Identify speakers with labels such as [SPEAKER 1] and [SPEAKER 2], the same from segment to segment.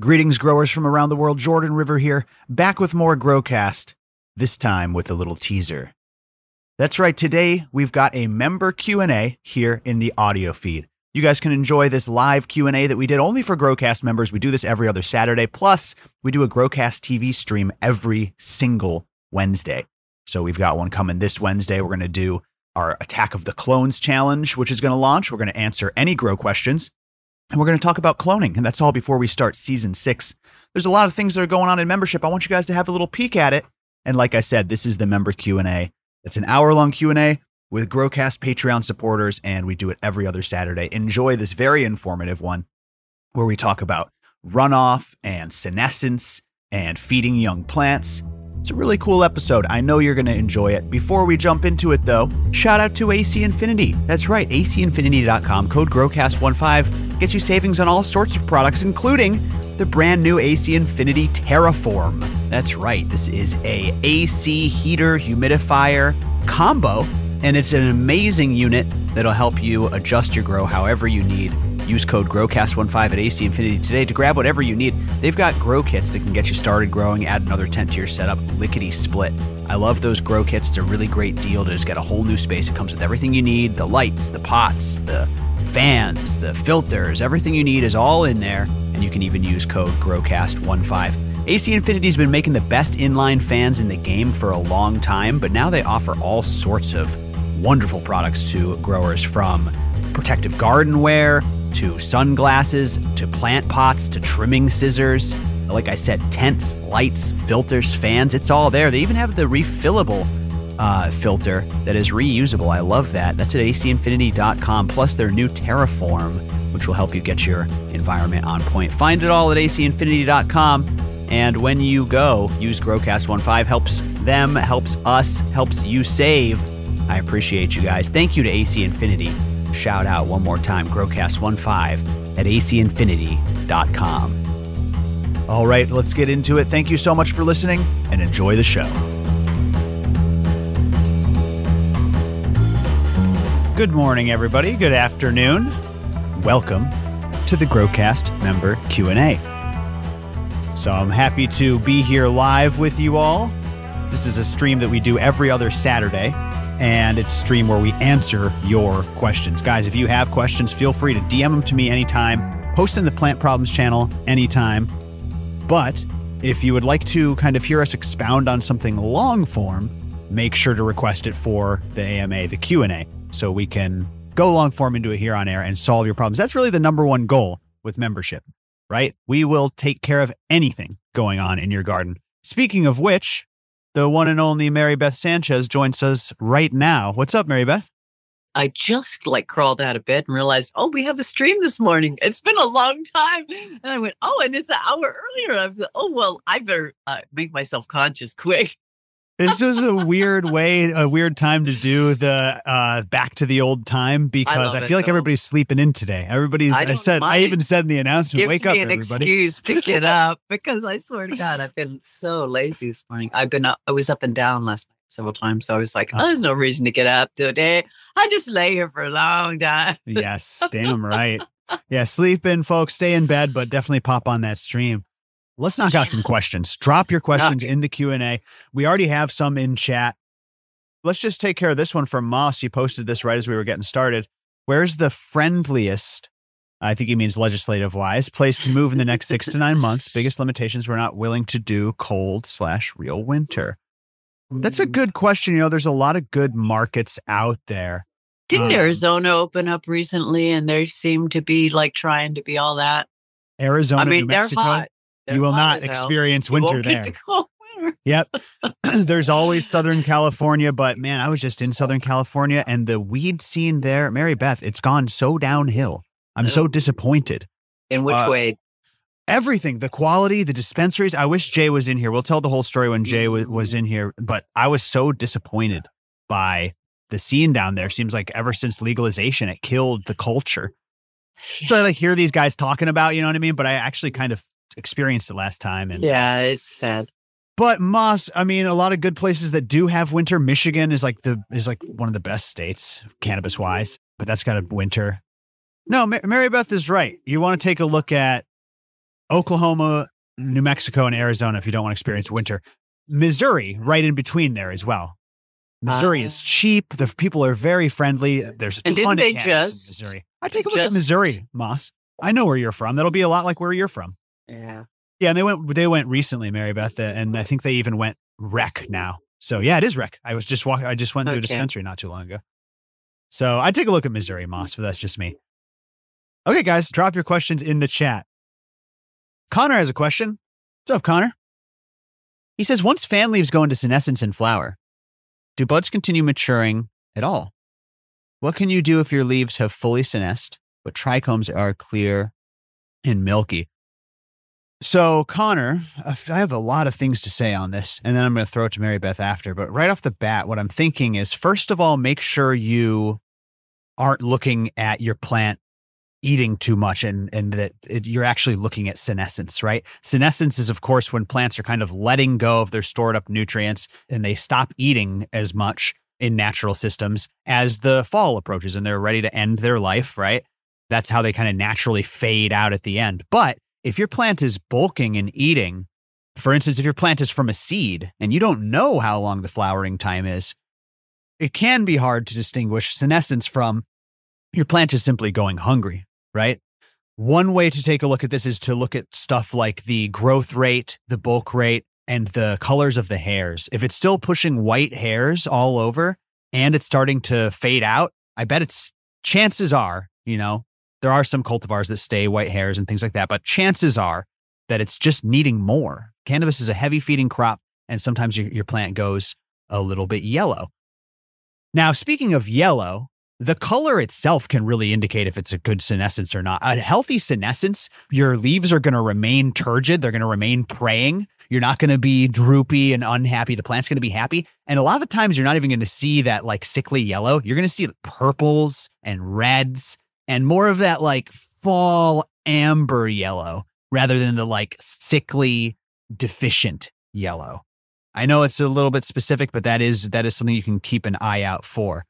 [SPEAKER 1] Greetings, growers from around the world. Jordan River here, back with more GrowCast, this time with a little teaser. That's right, today we've got a member Q&A here in the audio feed. You guys can enjoy this live Q&A that we did only for GrowCast members. We do this every other Saturday, plus we do a GrowCast TV stream every single Wednesday. So we've got one coming this Wednesday. We're going to do our Attack of the Clones challenge, which is going to launch. We're going to answer any grow questions. And we're going to talk about cloning, and that's all before we start Season 6. There's a lot of things that are going on in membership. I want you guys to have a little peek at it. And like I said, this is the member Q&A. It's an hour-long Q&A with GrowCast Patreon supporters, and we do it every other Saturday. Enjoy this very informative one where we talk about runoff and senescence and feeding young plants. It's a really cool episode. I know you're going to enjoy it. Before we jump into it, though, shout out to AC Infinity. That's right, ACinfinity.com. Code GrowCast15 gets you savings on all sorts of products, including the brand new AC Infinity Terraform. That's right, this is a AC heater humidifier combo, and it's an amazing unit that'll help you adjust your grow however you need. Use code GrowCast15 at AC Infinity today to grab whatever you need. They've got grow kits that can get you started growing, add another tent to your setup, lickety split. I love those grow kits. It's a really great deal to just get a whole new space. It comes with everything you need, the lights, the pots, the fans, the filters, everything you need is all in there. And you can even use code GrowCast15. AC Infinity's been making the best inline fans in the game for a long time, but now they offer all sorts of wonderful products to growers, from protective gardenware to sunglasses, to plant pots, to trimming scissors. Like I said, tents, lights, filters, fans, it's all there. They even have the refillable filter that is reusable. I love that. That's at ACinfinity.com, plus their new Terraform, which will help you get your environment on point. Find it all at ACinfinity.com. And when you go, use GrowCast15. Helps them, helps us, helps you save. I appreciate you guys. Thank you to AC Infinity. Shout out one more time, GrowCast15 at ACinfinity.com. All right, let's get into it. Thank you so much for listening, and enjoy the show. Good morning, everybody. Good afternoon. Welcome to the GrowCast member Q&A. So I'm happy to be here live with you all. This is a stream that we do every other Saturday. And it's a stream where we answer your questions. Guys, if you have questions, feel free to DM them to me anytime. Post in the Plant Problems channel anytime. But if you would like to kind of hear us expound on something long form, make sure to request it for the AMA, the Q&A, so we can go long form into it here on air and solve your problems. That's really the number one goal with membership, right? We will take care of anything going on in your garden. Speaking of which, the one and only Mary Beth Sanchez joins us right now. What's up, Mary Beth?
[SPEAKER 2] I just crawled out of bed and realized, we have a stream this morning. It's been a long time. And I went, and it's an hour earlier. I was, I better make myself conscious quick.
[SPEAKER 1] This was a weird time to do the back to the old time, because I feel like everybody's sleeping in today. I even said in the announcement, wake up, everybody.
[SPEAKER 2] Gives me an excuse to get up, because I swear to God, I've been so lazy this morning. I was up and down last night several times. So I was like, there's no reason to get up today. I just lay here for a long time.
[SPEAKER 1] Yes, damn right. Yeah, sleep in, folks. Stay in bed, but definitely pop on that stream. Let's knock out some questions. Drop your questions into Q&A. We already have some in chat. Let's just take care of this one from Moss. He posted this right as we were getting started. Where's the friendliest, I think he means legislative-wise, place to move in the next 6 to 9 months? Biggest limitations, we're not willing to do cold/real winter. That's a good question. There's a lot of good markets out there.
[SPEAKER 2] Didn't Arizona open up recently, and they seem to be trying to be all that?
[SPEAKER 1] Arizona, New
[SPEAKER 2] they're
[SPEAKER 1] Mexico?
[SPEAKER 2] hot.
[SPEAKER 1] You will not experience winter there. Yep. There's always Southern California, but man, I was just in Southern California, and the weed scene there, Mary Beth, it's gone so downhill. I'm so disappointed.
[SPEAKER 2] In which way?
[SPEAKER 1] Everything, the quality, the dispensaries. I wish Jay was in here. We'll tell the whole story when Jay was in here, but I was so disappointed by the scene down there. Seems like ever since legalization, it killed the culture. So I hear these guys talking about, you know what I mean? But I actually kind of experienced it last time. And
[SPEAKER 2] yeah, it's sad.
[SPEAKER 1] But Moss, I mean, a lot of good places that do have winter. Michigan is like one of the best states cannabis wise, but that's got a winter. No, Mary Beth is right. You want to take a look at Oklahoma, New Mexico, and Arizona if you don't want to experience winter. Missouri, right in between there as well. Missouri is cheap. The people are very friendly. There's a ton of cannabis in Missouri. I take a look at Missouri, Moss. I know where you're from. That'll be a lot like where you're from.
[SPEAKER 2] Yeah.
[SPEAKER 1] Yeah, and they went recently, Mary Beth, and I think they even went rec now. So yeah, it is rec. I just went to a dispensary not too long ago. So I take a look at Missouri, Moss, but that's just me. Okay, guys, drop your questions in the chat. Connor has a question. What's up, Connor? He says, once fan leaves go into senescence and flower, do buds continue maturing at all? What can you do if your leaves have fully senesced, but trichomes are clear and milky? So, Connor, I have a lot of things to say on this, and then I'm going to throw it to Mary Beth after. But right off the bat, what I'm thinking is, first of all, make sure you aren't looking at your plant eating too much and that you're actually looking at senescence, right? Senescence is, of course, when plants are kind of letting go of their stored up nutrients and they stop eating as much in natural systems as the fall approaches and they're ready to end their life, right? That's how they kind of naturally fade out at the end. But if your plant is bulking and eating, for instance, if your plant is from a seed and you don't know how long the flowering time is, it can be hard to distinguish senescence from your plant is simply going hungry, right? One way to take a look at this is to look at stuff like the growth rate, the bulk rate, and the colors of the hairs. If it's still pushing white hairs all over and it's starting to fade out, I bet chances are, there are some cultivars that stay white hairs and things like that, but chances are that it's just needing more. Cannabis is a heavy feeding crop, and sometimes your plant goes a little bit yellow. Now, speaking of yellow, the color itself can really indicate if it's a good senescence or not. A healthy senescence, your leaves are going to remain turgid. They're going to remain praying. You're not going to be droopy and unhappy. The plant's going to be happy. And a lot of the times you're not even going to see that like sickly yellow. You're going to see purples and reds and more of that like fall amber yellow rather than the like sickly deficient yellow. I know it's a little bit specific, but that is something you can keep an eye out for.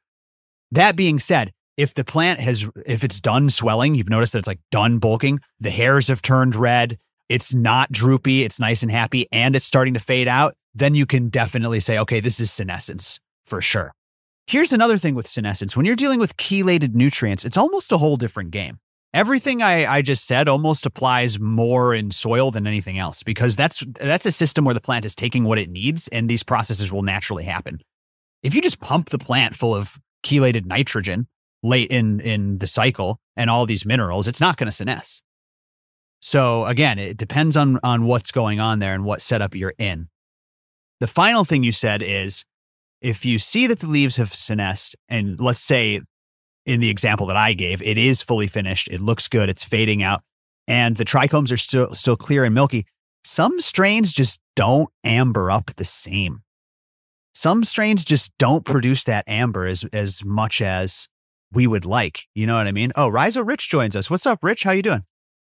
[SPEAKER 1] That being said, if the plant if it's done swelling, you've noticed that it's like done bulking, the hairs have turned red, it's not droopy, it's nice and happy, and it's starting to fade out, then you can definitely say, okay, this is senescence for sure. Here's another thing with senescence. When you're dealing with chelated nutrients, it's almost a whole different game. Everything I just said almost applies more in soil than anything else because that's a system where the plant is taking what it needs and these processes will naturally happen. If you just pump the plant full of chelated nitrogen late in the cycle and all these minerals, it's not going to senesce. So again, it depends on what's going on there and what setup you're in. The final thing you said is if you see that the leaves have senesced, and let's say in the example that I gave, it is fully finished, it looks good, it's fading out, and the trichomes are still clear and milky, some strains just don't amber up the same. Some strains just don't produce that amber as much as we would like. You know what I mean? Oh, Rizo Rich joins us. What's up, Rich? How you doing?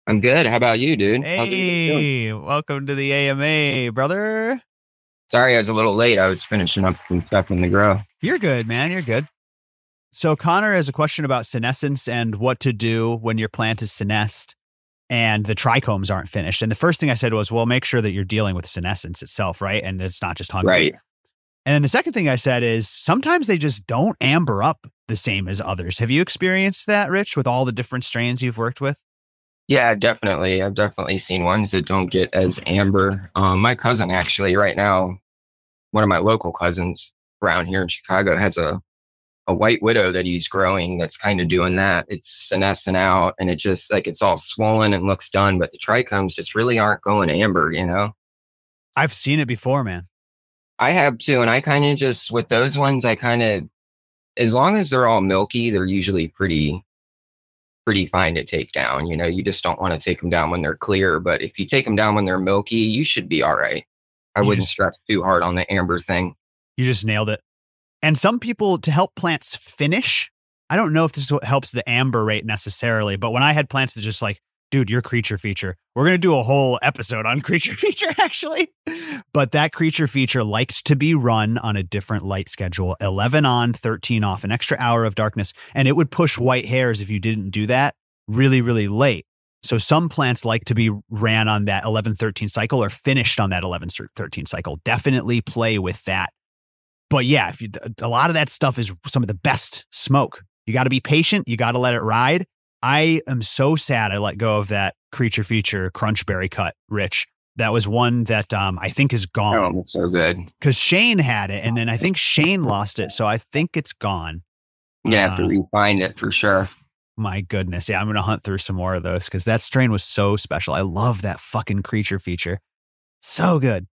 [SPEAKER 3] I'm good. How about you, dude?
[SPEAKER 1] Hey, welcome to the AMA, brother.
[SPEAKER 3] Sorry, I was a little late. I was finishing up some stuff in the grow.
[SPEAKER 1] You're good, man. You're good. So Connor has a question about senescence and what to do when your plant is senesced and the trichomes aren't finished. And the first thing I said was, well, make sure that you're dealing with senescence itself, right? And it's not just hungry.
[SPEAKER 3] Right.
[SPEAKER 1] And then the second thing I said is sometimes they just don't amber up the same as others. Have you experienced that, Rich, with all the different strains you've worked with?
[SPEAKER 3] Yeah, definitely. I've definitely seen ones that don't get as amber. My cousin actually right now, one of my local cousins around here in Chicago has a white widow that he's growing that's kind of doing that. It's senescent out and it just like it's all swollen and looks done, but the trichomes just really aren't going amber,
[SPEAKER 1] I've seen it before, man.
[SPEAKER 3] I have too. And I kind of just, with those ones, as long as they're all milky, they're usually pretty fine to take down. You just don't want to take them down when they're clear. But if you take them down when they're milky, you should be all right. I wouldn't stress too hard on the amber thing.
[SPEAKER 1] You just nailed it. And some people, to help plants finish, I don't know if this is what helps the amber rate necessarily, but when I had plants that just like, dude, your creature feature, we're going to do a whole episode on creature feature actually. But that creature feature likes to be run on a different light schedule, 11 on, 13 off, an extra hour of darkness. And it would push white hairs if you didn't do that really, really late. So some plants like to be ran on that 11-13 cycle or finished on that 11-13 cycle. Definitely play with that. But yeah, if you, a lot of that stuff is some of the best smoke. You got to be patient. You got to let it ride. I am so sad I let go of that Creature Feature Crunchberry cut, Rich. That was one that I think is gone.
[SPEAKER 3] Oh, it's so good.
[SPEAKER 1] Because Shane had it, and then I think Shane lost it. So I think it's gone.
[SPEAKER 3] You have to re-find it for sure.
[SPEAKER 1] My goodness. Yeah, I'm going to hunt through some more of those because that strain was so special. I love that fucking Creature Feature. So good.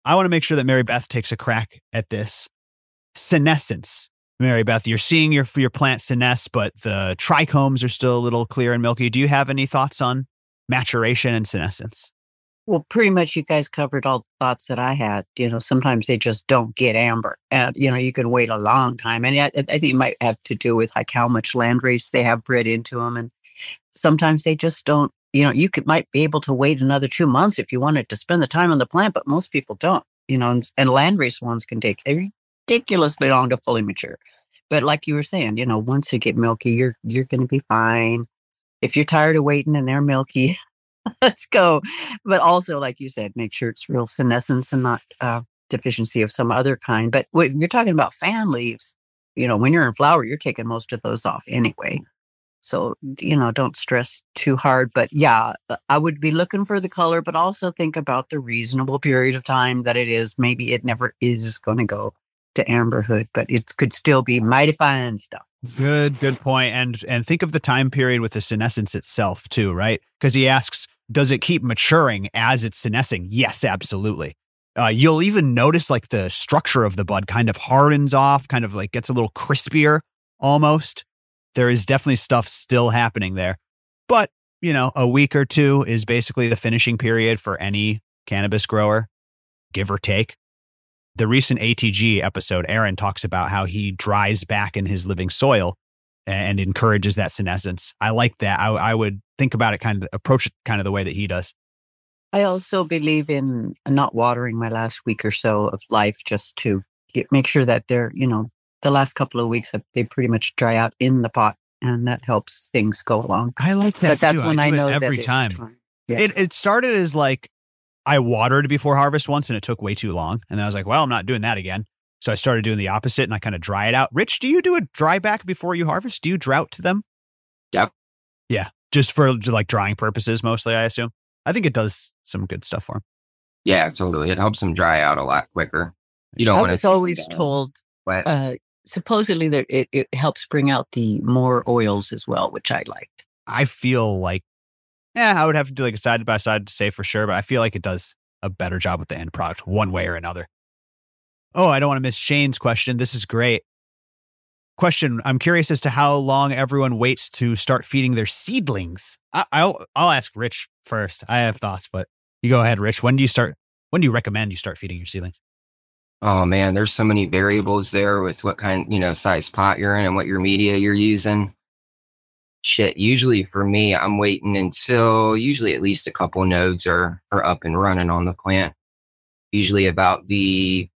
[SPEAKER 1] I want to make sure that Mary Beth takes a crack at this. Senescence. Mary Beth, you're seeing your plant senesce, but the trichomes are still a little clear and milky. Do you have any thoughts on maturation and senescence?
[SPEAKER 2] Well, pretty much you guys covered all the thoughts that I had. Sometimes they just don't get amber. And, you can wait a long time. And I think it might have to do with like how much landrace they have bred into them. And sometimes they just don't, might be able to wait another 2 months if you wanted to spend the time on the plant, but most people don't, and landrace ones can take ridiculously long to fully mature. But like you were saying, once you get milky, you're going to be fine. If you're tired of waiting and they're milky, let's go. But also, like you said, make sure it's real senescence and not deficiency of some other kind. But when you're talking about fan leaves, when you're in flower, you're taking most of those off anyway. So, don't stress too hard. But yeah, I would be looking for the color, but also think about the reasonable period of time that it is. Maybe it never is going to go to amberhood, but it could still be mighty fine stuff.
[SPEAKER 1] Good point. And think of the time period with the senescence itself too, right? Because he asks, does it keep maturing as it's senescing? Yes, absolutely. You'll even notice like the structure of the bud kind of hardens off, kind of like gets a little crispier almost. There is definitely stuff still happening there. But, a week or two is basically the finishing period for any cannabis grower, give or take. The recent ATG episode, Aaron talks about how he dries back in his living soil and encourages that senescence. I like that. I would think about it approach it kind of the way that he does.
[SPEAKER 2] I also believe in not watering my last week or so of life just to make sure that they're, the last couple of weeks they pretty much dry out in the pot, and that helps things go along.
[SPEAKER 1] I like that.
[SPEAKER 2] But that's when I know
[SPEAKER 1] every time. Yeah. It started as like I watered before harvest once and it took way too long. And then I was like, well, I'm not doing that again. So I started doing the opposite and I kind of dry it out. Rich, do you do a dry back before you harvest? Do you drought to them?
[SPEAKER 3] Yep.
[SPEAKER 1] Yeah. Just for like drying purposes, mostly, I assume. I think it does some good stuff for them.
[SPEAKER 3] Yeah, totally. It helps them dry out a lot quicker. You don't want to.
[SPEAKER 2] I was always told, supposedly that it helps bring out the more oils as well, which I liked.
[SPEAKER 1] I feel like, I would have to do like a side by side to say for sure, but I feel like it does a better job with the end product one way or another. Oh, I don't want to miss Shane's question. This is great. Question. I'm curious as to how long everyone waits to start feeding their seedlings. I'll ask Rich first. I have thoughts, but you go ahead, Rich. When do you recommend you start feeding your seedlings?
[SPEAKER 3] Oh man, there's so many variables there with what kind, size pot you're in and what your media you're using. Shit, usually for me, I'm waiting until usually at least a couple nodes are up and running on the plant. Usually about you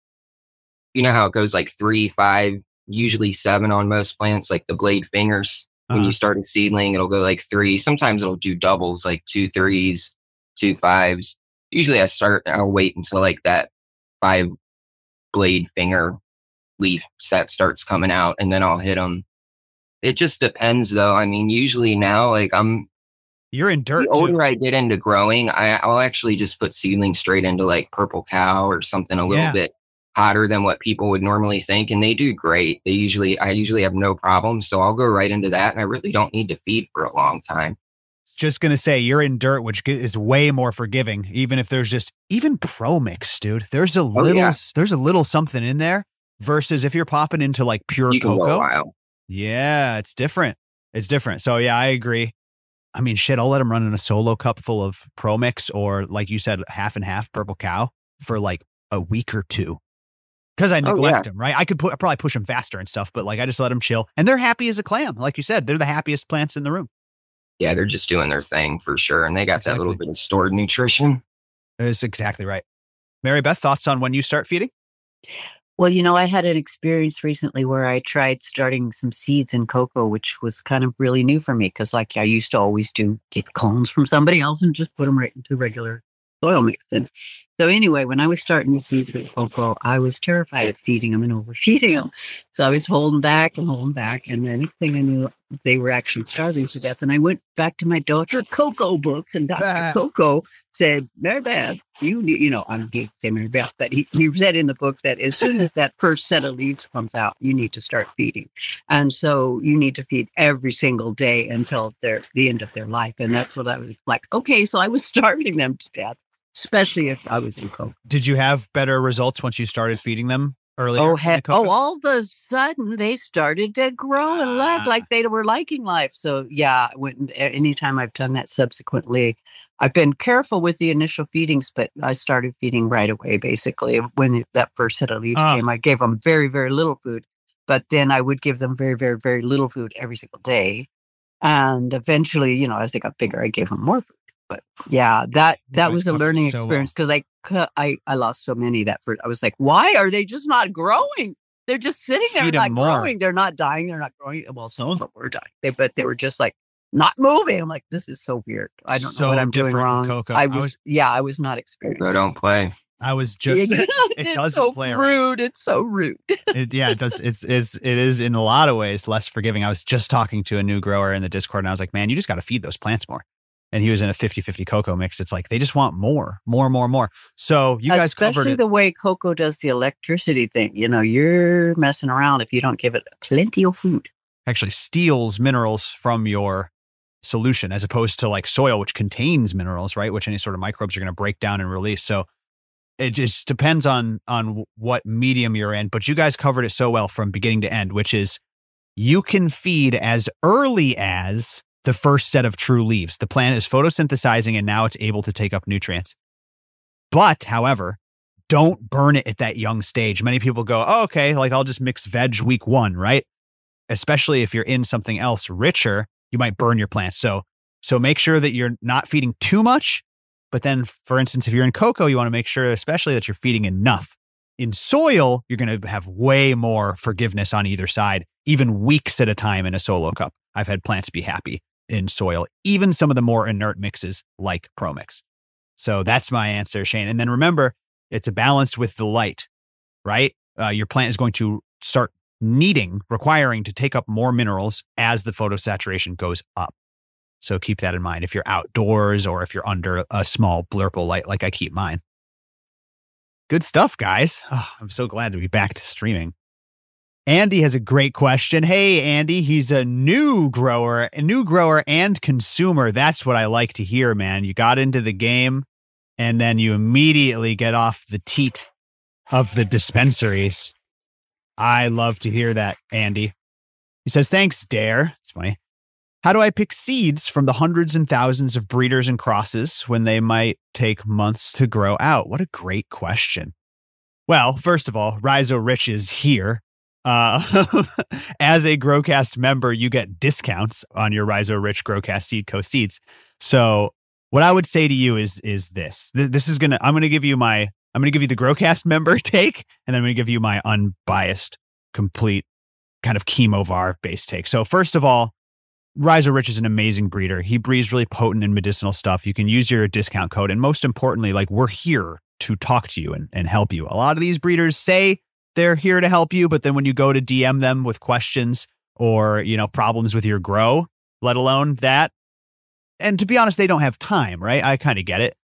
[SPEAKER 3] know how it goes like 3, 5, usually 7 on most plants, like the blade fingers. When you start a seedling, it'll go like 3. Sometimes it'll do doubles, like 2 3s, 2 5s. Usually I'll wait until like that 5 blade finger leaf set starts coming out and then I'll hit them. It just depends though. I mean, usually now, like
[SPEAKER 1] you're in dirt.
[SPEAKER 3] The older I get into growing, I'll actually just put seedlings straight into like Purple Cow or something a little bit hotter than what people would normally think. And they do great. I usually have no problem. So I'll go right into that. And I really don't need to feed for a long time.
[SPEAKER 1] Just going to say you're in dirt, which is way more forgiving. Even if there's even Pro Mix, dude, there's a little something in there versus if you're popping into like pure cocoa. Yeah, it's different. So yeah, I agree. I mean, shit, I'll let them run in a solo cup full of Pro Mix or like you said, half and half Purple Cow for like a week or two. Because I neglect them, right? I could probably push them faster and stuff, but like I just let them chill. And they're happy as a clam. Like you said, they're the happiest plants in the room.
[SPEAKER 3] Yeah, they're just doing their thing for sure. And they got that little bit of stored nutrition.
[SPEAKER 1] That's exactly right. Mary Beth, thoughts on when you start feeding?
[SPEAKER 2] Well, I had an experience recently where I tried starting some seeds in cocoa, which was kind of really new for me because, like, I used to always get clones from somebody else and just put them right into regular soil mix. And so, anyway, when I was starting the seeds in cocoa, I was terrified of feeding them and overfeeding them. So I was holding back and holding back. And the next thing I knew, they were actually starving to death. And I went back to my Dr. Cocoa books, and Dr. Cocoa said, Mary Beth, I'm going to say Mary Beth, but he said in the book that as soon as that first set of leaves comes out, you need to start feeding. And so you need to feed every single day until the end of their life. And that's what I was like, okay, so I was starving them to death, especially if I was in cocoa.
[SPEAKER 1] Did you have better results once you started feeding them earlier?
[SPEAKER 2] All of a sudden they started to grow and look like they were liking life. So yeah, anytime I've done that subsequently, I've been careful with the initial feedings, but I started feeding right away. Basically, when that first set of leaves came, I gave them very, very little food, but then I would give them very, very, very little food every single day. And eventually, as they got bigger, I gave them more food. But yeah, that was a learning experience because I lost so many that first. I was like, why are they just not growing? They're just sitting there not growing. They're not dying. They're not growing. Well, some of them were dying, but they were just like not moving. I'm like, this is so weird. I don't know what I'm doing wrong. Cocoa. I was not experienced.
[SPEAKER 3] So don't play.
[SPEAKER 1] I was just, it doesn't
[SPEAKER 2] so
[SPEAKER 1] play
[SPEAKER 2] rude. It's so rude.
[SPEAKER 1] It does. It is in a lot of ways less forgiving. I was just talking to a new grower in the Discord and I was like, man, you just got to feed those plants more. And he was in a 50-50 cocoa mix. It's like, they just want more. So you guys covered it.
[SPEAKER 2] Especially the way cocoa does the electricity thing. You're messing around if you don't give it plenty of food.
[SPEAKER 1] Actually steals minerals from your solution as opposed to like soil, which contains minerals, right? Which any sort of microbes are going to break down and release. So it just depends on what medium you're in. But you guys covered it so well from beginning to end, which is you can feed as early as the first set of true leaves. The plant is photosynthesizing and now it's able to take up nutrients. But, however, don't burn it at that young stage. Many people go, oh, okay, like I'll just mix veg week 1, right? Especially if you're in something else richer, you might burn your plants. So make sure that you're not feeding too much. But then, for instance, if you're in cocoa, you want to make sure especially that you're feeding enough. In soil, you're going to have way more forgiveness on either side, even weeks at a time in a solo cup. I've had plants be happy in soil, even some of the more inert mixes like ProMix. So that's my answer, Shane. And then remember, it's a balance with the light, right? Your plant is going to start requiring to take up more minerals as the photosaturation goes up. So keep that in mind if you're outdoors or if you're under a small blurple light like I keep mine. Good stuff, guys. Oh, I'm so glad to be back to streaming. Andy has a great question. Hey, Andy, he's a new grower and consumer. That's what I like to hear, man. You got into the game and then you immediately get off the teat of the dispensaries. I love to hear that, Andy. He says, thanks, Dare. It's funny. How do I pick seeds from the hundreds and thousands of breeders and crosses when they might take months to grow out? What a great question. Well, first of all, Rhizo Rich is here. As a Growcast member, you get discounts on your Rhizo Rich Growcast Seed Co. seeds. So what I would say to you is this. I'm going to give you the Growcast member take, and then I'm going to give you my unbiased, complete kind of chemovar based take. So first of all, Rhizo Rich is an amazing breeder. He breeds really potent and medicinal stuff. You can use your discount code. And most importantly, like, we're here to talk to you and help you. A lot of these breeders say they're here to help you, but then when you go to DM them with questions or, problems with your grow, let alone that. And to be honest, they don't have time, right? I kind of get it,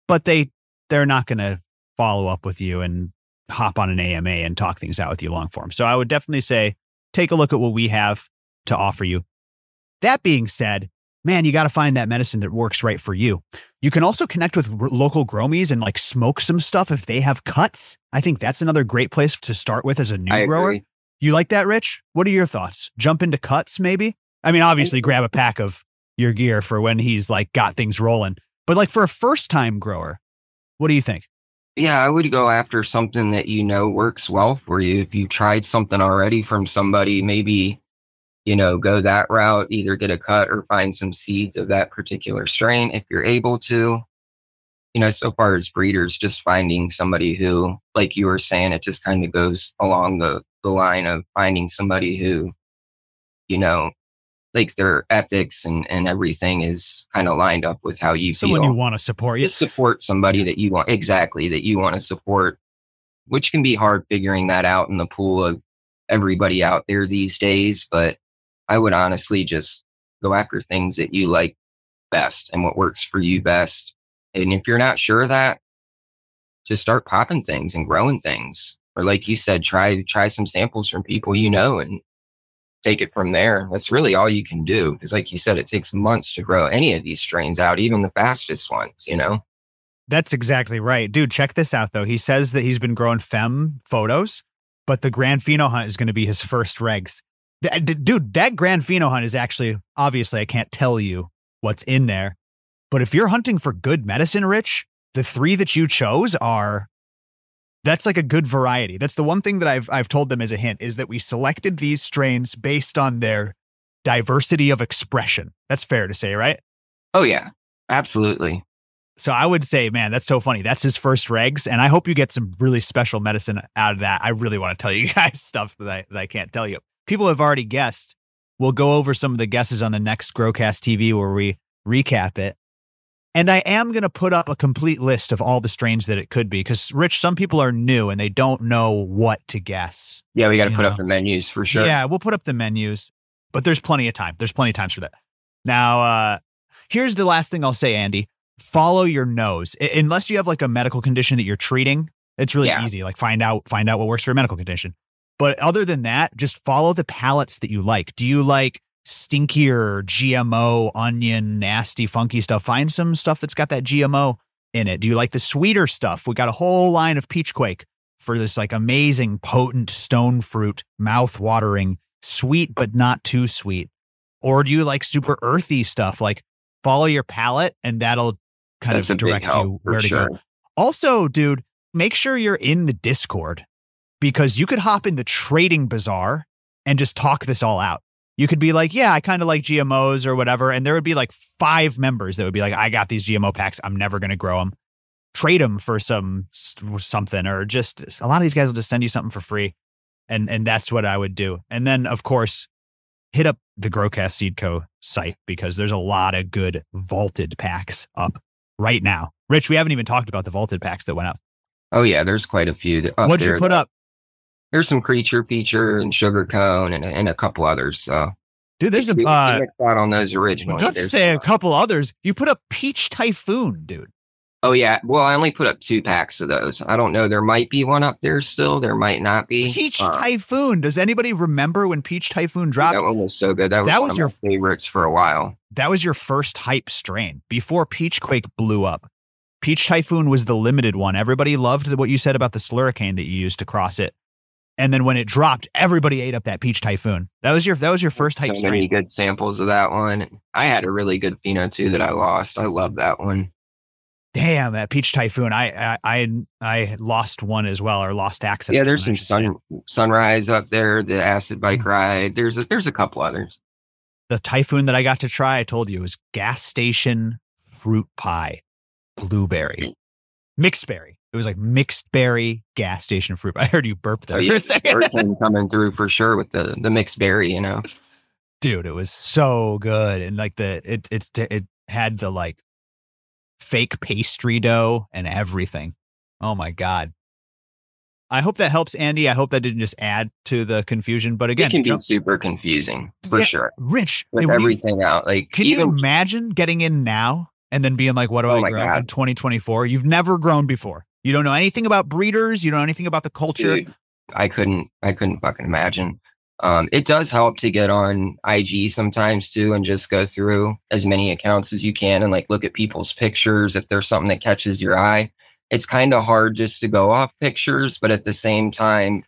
[SPEAKER 1] but they're not going to follow up with you and hop on an AMA and talk things out with you long form. So I would definitely say, take a look at what we have to offer you. That being said, man, you got to find that medicine that works right for you. You can also connect with local gromies and like smoke some stuff if they have cuts. I think that's another great place to start with as a new grower.
[SPEAKER 3] Agree.
[SPEAKER 1] You like that, Rich? What are your thoughts? Jump into cuts, maybe? I mean, obviously grab a pack of your gear for when he's like got things rolling. But like for a first time grower, what do you think?
[SPEAKER 3] Yeah, I would go after something that works well for you. If you tried something already from somebody, maybe go that route, either get a cut or find some seeds of that particular strain if you're able to. so far as breeders, just finding somebody who, like you were saying, it just kind of goes along the line of finding somebody who, like their ethics and everything is kind of lined up with how you feel.
[SPEAKER 1] Someone you want to support.
[SPEAKER 3] Just support somebody that you want, exactly, that you want to support, which can be hard figuring that out in the pool of everybody out there these days. But I would honestly just go after things that you like best and what works for you best. And if you're not sure of that, just start popping things and growing things. Or like you said, try some samples from people and take it from there. That's really all you can do. Because like you said, it takes months to grow any of these strains out, even the fastest ones,
[SPEAKER 1] That's exactly right. Dude, check this out, though. He says that he's been growing fem photos, but the Grand Pheno hunt is going to be his first regs. Dude, that Grand Pheno hunt is actually, obviously, I can't tell you what's in there. But if you're hunting for good medicine, Rich, the 3 that you chose that's like a good variety. That's the one thing that I've told them as a hint, is that we selected these strains based on their diversity of expression. That's fair to say, right?
[SPEAKER 3] Oh, yeah, absolutely.
[SPEAKER 1] So I would say, man, that's so funny. That's his first regs. And I hope you get some really special medicine out of that. I really want to tell you guys stuff that I can't tell you. People have already guessed. We'll go over some of the guesses on the next Growcast TV where we recap it. And I am going to put up a complete list of all the strains that it could be. Because, Rich, some people are new and they don't know what to guess.
[SPEAKER 3] Yeah, we got to put up the menus for sure.
[SPEAKER 1] Yeah, we'll put up the menus. But there's plenty of time. There's plenty of times for that. Now, here's the last thing I'll say, Andy. Follow your nose. Unless you have like a medical condition that you're treating, it's really easy. Like find out what works for a medical condition. But other than that, just follow the palettes that you like. Do you like stinkier GMO, onion, nasty, funky stuff? Find some stuff that's got that GMO in it. Do you like the sweeter stuff? We got a whole line of Peach Quake for this like amazing, potent stone fruit, mouth-watering, sweet but not too sweet. Or do you like super earthy stuff? Like follow your palate and that'll kind of direct you where to go. Also, dude, make sure you're in the Discord, because you could hop in the Trading Bazaar and just talk this all out. You could be like, yeah, I kind of like GMOs or whatever. And there would be like 5 members that would be like, I got these GMO packs. I'm never going to grow them. Trade them for something, or just a lot of these guys will just send you something for free. And that's what I would do. And then, of course, hit up the Growcast Seed Co. site, because there's a lot of good vaulted packs up right now. Rich, we haven't even talked about the vaulted packs that went up.
[SPEAKER 3] Oh, yeah, there's quite a few.
[SPEAKER 1] What'd you put up?
[SPEAKER 3] There's some Creature Feature and Sugar Cone and a couple others. So,
[SPEAKER 1] dude, there's
[SPEAKER 3] mixed out on those originally.
[SPEAKER 1] Don't say a couple others. You put up Peach Typhoon, dude.
[SPEAKER 3] Oh, yeah. Well, I only put up 2 packs of those. I don't know. There might be one up there still. There might not be.
[SPEAKER 1] Peach Typhoon. Does anybody remember when Peach Typhoon dropped?
[SPEAKER 3] That one was so good. That was one of your favorites for a while.
[SPEAKER 1] That was your first hype strain before Peach Quake blew up. Peach Typhoon was the limited one. Everybody loved what you said about the Slurricane that you used to cross it. And then when it dropped, everybody ate up that Peach Typhoon. That was your first hype strain.
[SPEAKER 3] So many good samples of that one. I had a really good Pheno too that I lost. I love that one.
[SPEAKER 1] Damn, that Peach Typhoon. I lost one as well, or lost access.
[SPEAKER 3] Yeah, there's some Sunrise up there, the Acid Bike Ride. There's a couple others.
[SPEAKER 1] The Typhoon that I got to try, I told you, was Gas Station Fruit Pie, Blueberry, Mixed Berry. It was like mixed berry gas station fruit. I heard you burp there for a second.
[SPEAKER 3] Coming through for sure with the mixed berry,
[SPEAKER 1] Dude, it was so good. And like it had the like fake pastry dough and everything. Oh my God. I hope that helps, Andy. I hope that didn't just add to the confusion. But again,
[SPEAKER 3] it can be super confusing for sure.
[SPEAKER 1] Rich,
[SPEAKER 3] with everything out. Like,
[SPEAKER 1] can you imagine getting in now and then being like, what do I grow in 2024? You've never grown before. You don't know anything about breeders. You don't know anything about the culture.
[SPEAKER 3] Dude, I couldn't fucking imagine. It does help to get on IG sometimes too, and just go through as many accounts as you can and like look at people's pictures. If there's something that catches your eye, it's kind of hard just to go off pictures, but at the same time,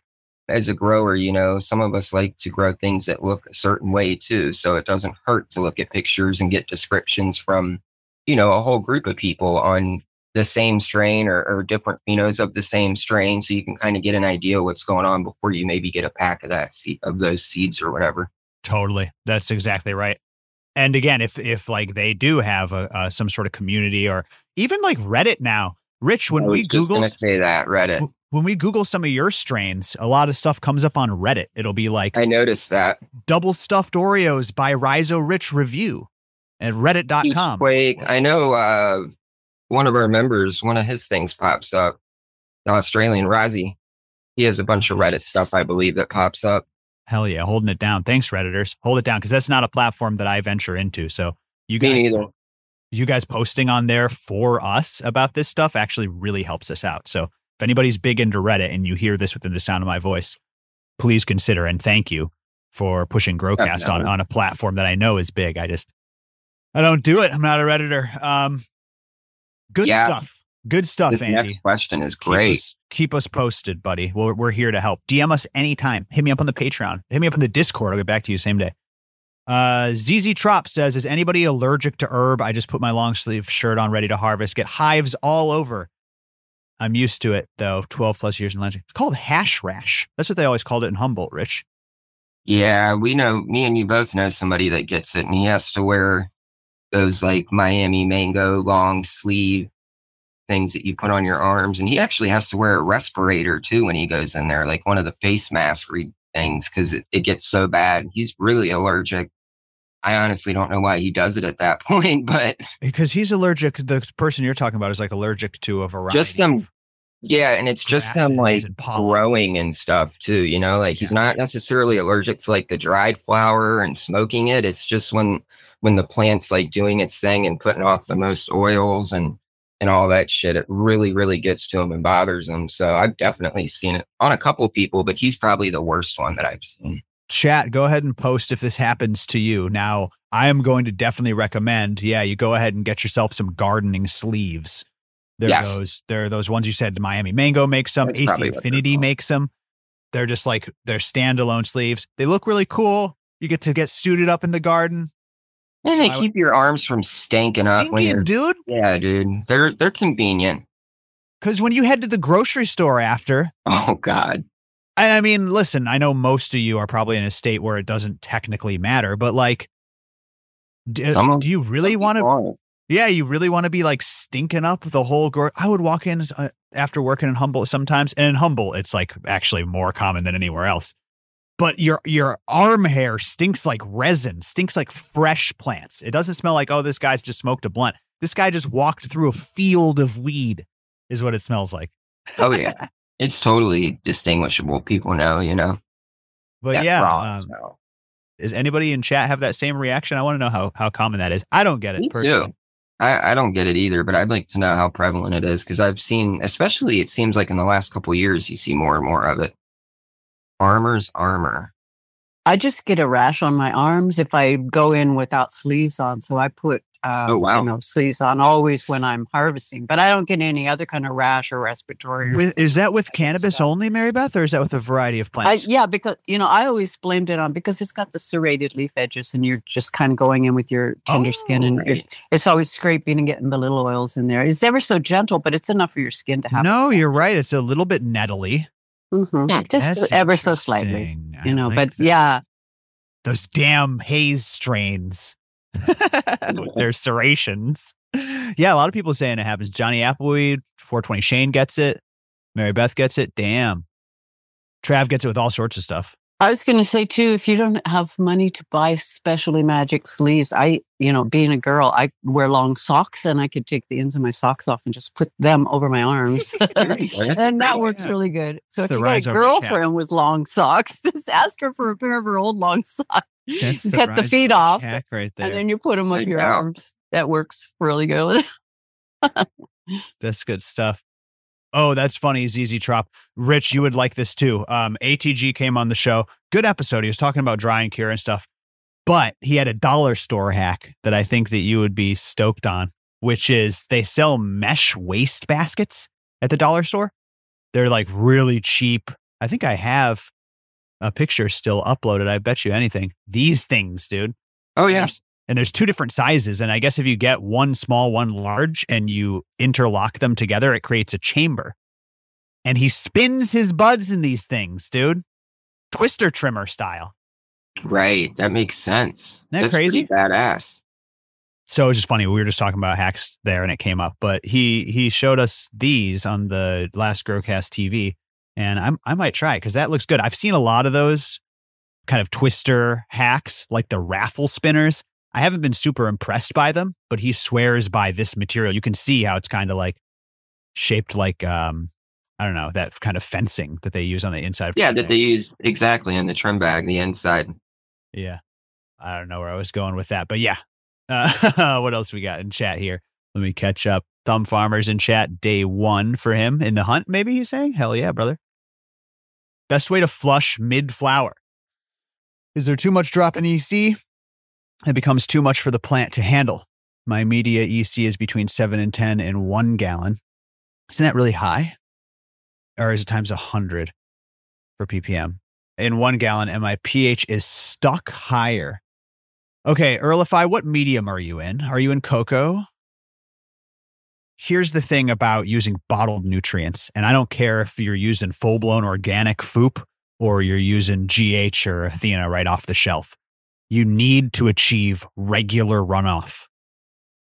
[SPEAKER 3] as a grower, some of us like to grow things that look a certain way too. So it doesn't hurt to look at pictures and get descriptions from, a whole group of people on the same strain or different phenos of the same strain, so you can kind of get an idea of what's going on before you maybe get a pack of those seeds or whatever.
[SPEAKER 1] Totally. That's exactly right. And again, if like they do have some sort of community, or even like Reddit now. Rich, when
[SPEAKER 3] I was
[SPEAKER 1] we
[SPEAKER 3] just
[SPEAKER 1] Google
[SPEAKER 3] gonna say that Reddit.
[SPEAKER 1] when we Google some of your strains, a lot of stuff comes up on Reddit. It'll be like
[SPEAKER 3] I noticed that.
[SPEAKER 1] double stuffed Oreos by Rhizo Rich review at reddit.com.
[SPEAKER 3] Quake. I know one of our members, one of his things pops up. The Australian Rozzy. He has a bunch of Reddit stuff, I believe, that pops up.
[SPEAKER 1] Hell yeah, holding it down. Thanks, Redditors. Hold it down, because that's not a platform that I venture into. So you guys posting on there for us about this stuff actually really helps us out. So if anybody's big into Reddit and you hear this within the sound of my voice, please consider, and thank you for pushing Growcast on a platform that I know is big. I don't do it. I'm not a Redditor. Good stuff. Good stuff,
[SPEAKER 3] this
[SPEAKER 1] Andy.
[SPEAKER 3] Next question is great.
[SPEAKER 1] Keep us posted, buddy. We're here to help. DM us anytime. Hit me up on the Patreon. Hit me up on the Discord. I'll get back to you same day. ZZ Trop says, is anybody allergic to herb? I just put my long sleeve shirt on, ready to harvest. Get hives all over. I'm used to it, though. 12 plus years in Lansing. It's called hash rash. That's what they always called it in Humboldt, Rich.
[SPEAKER 3] Yeah, we know, me and you both know somebody that gets it, and he has to wear those like Miami mango long sleeve things that you put on your arms. And he actually has to wear a respirator too when he goes in there, like one of the face mask things, because it gets so bad. He's really allergic. I honestly don't know why he does it at that point, but
[SPEAKER 1] because he's allergic. The person you're talking about is like allergic to a variety.
[SPEAKER 3] Just them, yeah, and it's just them like growing and stuff too. You know, like he's not necessarily allergic to like the dried flower and smoking it. It's just when the plant's like doing its thing and putting off the most oils and all that shit, it really, really gets to him and bothers him. So I've definitely seen it on a couple people, but he's probably the worst one that I've seen.
[SPEAKER 1] Chat, go ahead and post if this happens to you. Now, I am going to definitely recommend, you go ahead and get yourself some gardening sleeves. There are those ones you said, Miami Mango makes some, AC Infinity makes them. They're just like, they're standalone sleeves. They look really cool. You get to get suited up in the garden.
[SPEAKER 3] And they keep your arms from stinking up when you're,
[SPEAKER 1] dude.
[SPEAKER 3] Yeah, dude. They're convenient.
[SPEAKER 1] Because when you head to the grocery store after.
[SPEAKER 3] Oh, God.
[SPEAKER 1] I mean, listen, I know most of you are probably in a state where it doesn't technically matter, but like, do you really want to? Yeah, you really want to be like stinking up the whole. I would walk in after working in Humboldt sometimes, and in Humboldt, it's like actually more common than anywhere else. But your arm hair stinks like resin, stinks like fresh plants. It doesn't smell like, oh, this guy's just smoked a blunt. This guy just walked through a field of weed, is what it smells like.
[SPEAKER 3] Oh yeah. It's totally distinguishable. People know, you know.
[SPEAKER 1] But does anybody in chat have that same reaction? I want to know how common that is. I don't get it.
[SPEAKER 3] Me personally. Too. I don't get it either, but I'd like to know how prevalent it is, because I've seen, especially it seems like in the last couple of years, you see more and more of it. Farmer's armor.
[SPEAKER 2] I just get a rash on my arms if I go in without sleeves on. So I put sleeves on always when I'm harvesting, but I don't get any other kind of rash or respiratory.
[SPEAKER 1] Is that with cannabis only, Mary Beth, or is that with a variety of plants?
[SPEAKER 2] Because, I always blamed it on because it's got the serrated leaf edges and you're just kind of going in with your tender skin and it's always scraping and getting the little oils in there. It's ever so gentle, but it's enough for your skin to have.
[SPEAKER 1] No, you're right. It's a little bit nettly.
[SPEAKER 2] Mm-hmm. Just ever so slightly, those
[SPEAKER 1] damn haze strains. Their serrations. Yeah, a lot of people saying it happens. Johnny Appleweed, 420 Shane gets it. Mary Beth gets it. Damn. Trav gets it with all sorts of stuff.
[SPEAKER 2] I was going to say too, if you don't have money to buy specially magic sleeves, being a girl, I wear long socks and I could take the ends of my socks off and just put them over my arms. And that works really good. So if you got a girlfriend with long socks, just ask her for a pair of her old long socks. Cut the feet off right there. And then you put them up your arms. That works really good.
[SPEAKER 1] That's good stuff. Oh, that's funny, ZZ Trop. Rich, you would like this too. ATG came on the show. Good episode. He was talking about dry and cure and stuff. But he had a dollar store hack that I think that you would be stoked on, which is they sell mesh waste baskets at the dollar store. They're like really cheap. I think I have a picture still uploaded. I bet you anything. These things, dude.
[SPEAKER 3] Oh, yeah.
[SPEAKER 1] And there's two different sizes. And I guess if you get one small, one large, and you interlock them together, it creates a chamber. And he spins his buds in these things, dude. Twister trimmer style.
[SPEAKER 3] Right. That makes sense.
[SPEAKER 1] Isn't that crazy?
[SPEAKER 3] Badass.
[SPEAKER 1] So it was just funny. We were just talking about hacks there and it came up, but he showed us these on the last Growcast TV, and I might try it because that looks good. I've seen a lot of those kind of twister hacks, like the raffle spinners. I haven't been super impressed by them, but he swears by this material. You can see how it's kind of like shaped like, I don't know, that kind of fencing that they use on the inside.
[SPEAKER 3] Yeah, that they use exactly in the trim bag, the inside.
[SPEAKER 1] Yeah. I don't know where I was going with that, but yeah. What else we got in chat here? Let me catch up. Thumb Farmers in chat, day 1 for him in the hunt, maybe he's saying? Hell yeah, brother. Best way to flush mid-flower. Is there too much drop in EC? It becomes too much for the plant to handle. My media EC is between 7 and 10 in 1 gallon. Isn't that really high? Or is it times 100 for ppm? In 1 gallon, and my pH is stuck higher. Okay, Earlify, what medium are you in? Are you in cocoa? Here's the thing about using bottled nutrients, and I don't care if you're using full-blown organic FOOP or you're using GH or Athena right off the shelf. You need to achieve regular runoff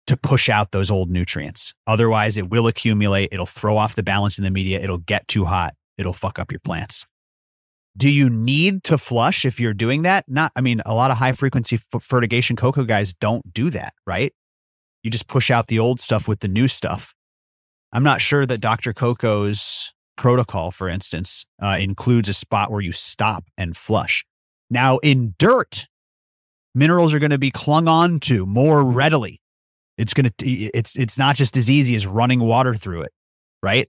[SPEAKER 1] to push out those old nutrients. Otherwise, it will accumulate. It'll throw off the balance in the media. It'll get too hot. It'll fuck up your plants. Do you need to flush if you're doing that? A lot of high frequency fertigation cocoa guys don't do that, right? You just push out the old stuff with the new stuff. I'm not sure that Dr. Coco's protocol, for instance, includes a spot where you stop and flush. Now, in dirt, minerals are going to be clung on to more readily. It's not just as easy as running water through it, right?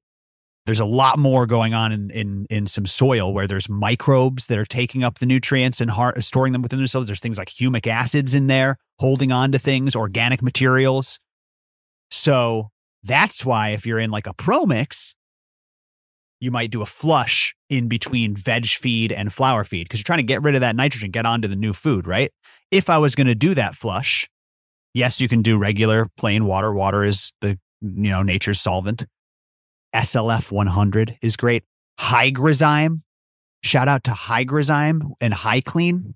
[SPEAKER 1] There's a lot more going on in some soil where there's microbes that are taking up the nutrients and storing them within themselves. There's things like humic acids in there, holding on to things, organic materials. So that's why if you're in like a pro mix, you might do a flush in between veg feed and flower feed because you're trying to get rid of that nitrogen, get onto the new food, right? If I was going to do that flush, yes, you can do regular plain water. Water is nature's solvent. SLF 100 is great. Hygrozyme, shout out to Hygrozyme and HyClean.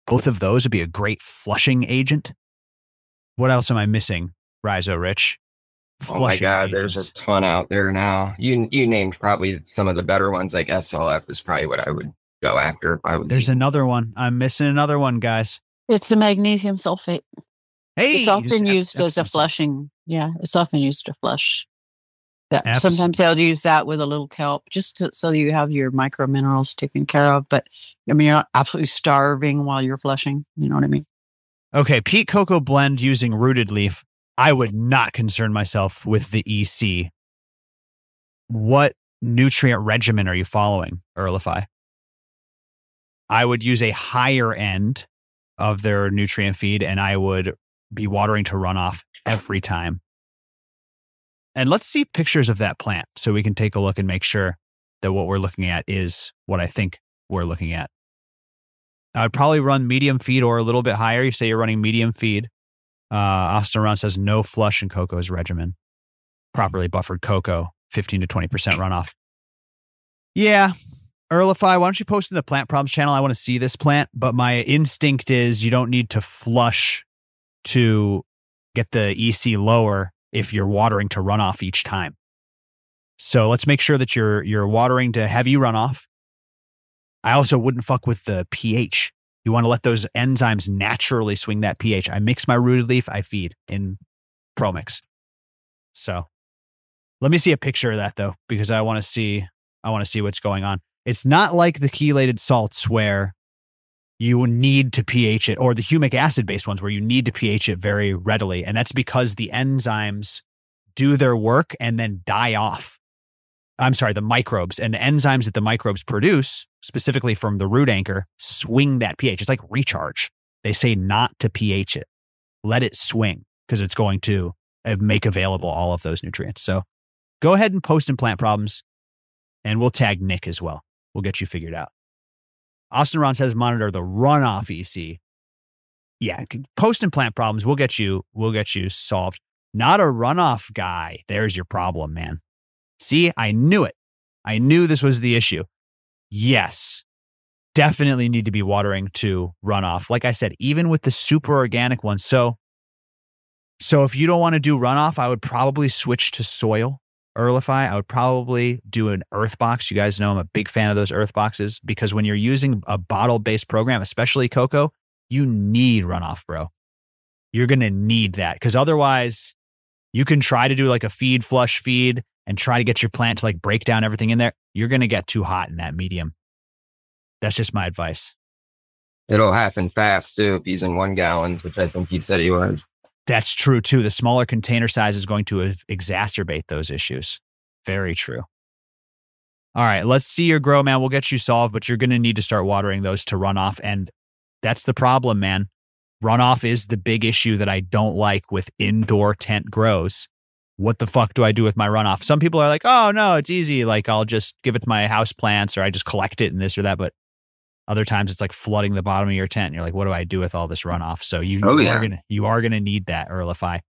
[SPEAKER 1] Both of those would be a great flushing agent. What else am I missing, Rhizo Rich?
[SPEAKER 3] Oh my God, there's a ton out there now. You named probably some of the better ones, like SLF is probably what I would go after if I was.
[SPEAKER 1] There's another one. I'm missing another one, guys.
[SPEAKER 2] It's the magnesium sulfate.
[SPEAKER 1] Hey,
[SPEAKER 2] it's often used as a flushing. Yeah, it's often used to flush. Sometimes they'll use that with a little kelp so you have your micro minerals taken care of. But you're not absolutely starving while you're flushing. You know what I mean?
[SPEAKER 1] Okay, peat cocoa blend using rooted leaf. I would not concern myself with the EC. What nutrient regimen are you following, Earlify? I would use a higher end of their nutrient feed, and I would be watering to runoff every time. And let's see pictures of that plant so we can take a look and make sure that what we're looking at is what I think we're looking at. I would probably run medium feed or a little bit higher. You say you're running medium feed. Austin Ron says no flush in cocoa's regimen. Properly buffered cocoa, 15 to 20% runoff. Yeah. Earlify, why don't you post in the plant problems channel? I want to see this plant, but my instinct is you don't need to flush to get the EC lower if you're watering to runoff each time. So let's make sure that you're watering to heavy runoff. I also wouldn't fuck with the pH. You want to let those enzymes naturally swing that pH. I mix my rooted leaf, I feed in ProMix. So let me see a picture of that though, because I want to see what's going on. It's not like the chelated salts where you need to pH it, or the humic acid based ones where you need to pH it very readily. And that's because the enzymes do their work and then die off. I'm sorry, the microbes and the enzymes that the microbes produce, specifically from the root anchor, swing that pH. It's like recharge. They say not to pH it. Let it swing because it's going to make available all of those nutrients. So go ahead and post in plant problems and we'll tag Nick as well. We'll get you figured out. Austin Ron says monitor the runoff EC. Yeah, post in plant problems. We'll get you solved. Not a runoff guy. There's your problem, man. See, I knew it. I knew this was the issue. Yes, definitely need to be watering to runoff. Like I said, even with the super organic ones. So So if you don't want to do runoff, I would probably switch to soil earlify. I would probably do an earth box. You guys know I'm a big fan of those earth boxes because when you're using a bottle-based program, especially cocoa, you need runoff, bro. You're going to need that because otherwise you can try to do like a feed flush feed and try to get your plant to like break down everything in there. You're going to get too hot in that medium. That's just my advice.
[SPEAKER 3] It'll happen fast too if he's in 1 gallon, which I think he said he was.
[SPEAKER 1] That's true too. The smaller container size is going to exacerbate those issues. Very true. All right, let's see your grow, man. We'll get you solved, but you're going to need to start watering those to runoff. And that's the problem, man. Runoff is the big issue that I don't like with indoor tent grows. What the fuck do I do with my runoff? Some people are like, oh, no, it's easy. Like, I'll just give it to my house plants or I just collect it and this or that. But other times it's like flooding the bottom of your tent. And you're like, what do I do with all this runoff? So you are gonna need that earlify.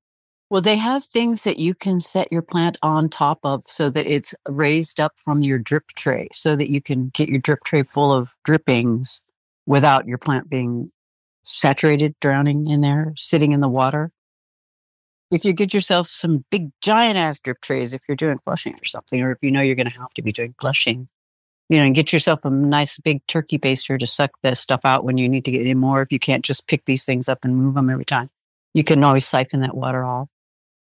[SPEAKER 2] Well, they have things that you can set your plant on top of so that it's raised up from your drip tray so that you can get your drip tray full of drippings without your plant being saturated, drowning in there, sitting in the water. If you get yourself some big giant ass drip trays, if you're doing flushing or something, or if you know you're going to have to be doing flushing, and get yourself a nice big turkey baster to suck that stuff out when you need to get in more. If you can't just pick these things up and move them every time, you can always siphon that water off.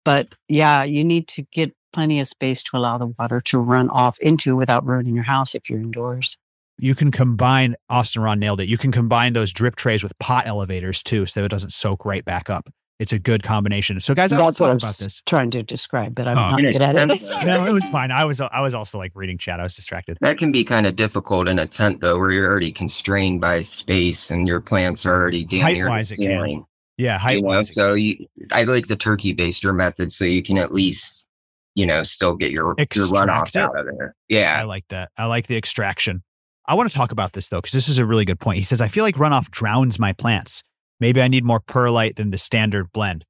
[SPEAKER 2] But yeah, you need to get plenty of space to allow the water to run off into without ruining your house if you're indoors.
[SPEAKER 1] You can combine, Austin Ron nailed it. You can combine those drip trays with pot elevators too, so it doesn't soak right back up. It's a good combination. So guys, I want to talk about this.
[SPEAKER 2] Trying to describe, but I'm not good at it.
[SPEAKER 1] No, it was fine. I was also like reading chat. I was distracted.
[SPEAKER 3] That can be kind of difficult in a tent though, where you're already constrained by space and your plants are already damn near the ceiling.
[SPEAKER 1] Yeah, height-wise.
[SPEAKER 3] So I like the turkey baster method, so you can at least, still get your runoff out of there. Yeah,
[SPEAKER 1] I like that. I like the extraction. I want to talk about this though, because this is a really good point. He says, I feel like runoff drowns my plants. Maybe I need more perlite than the standard blend.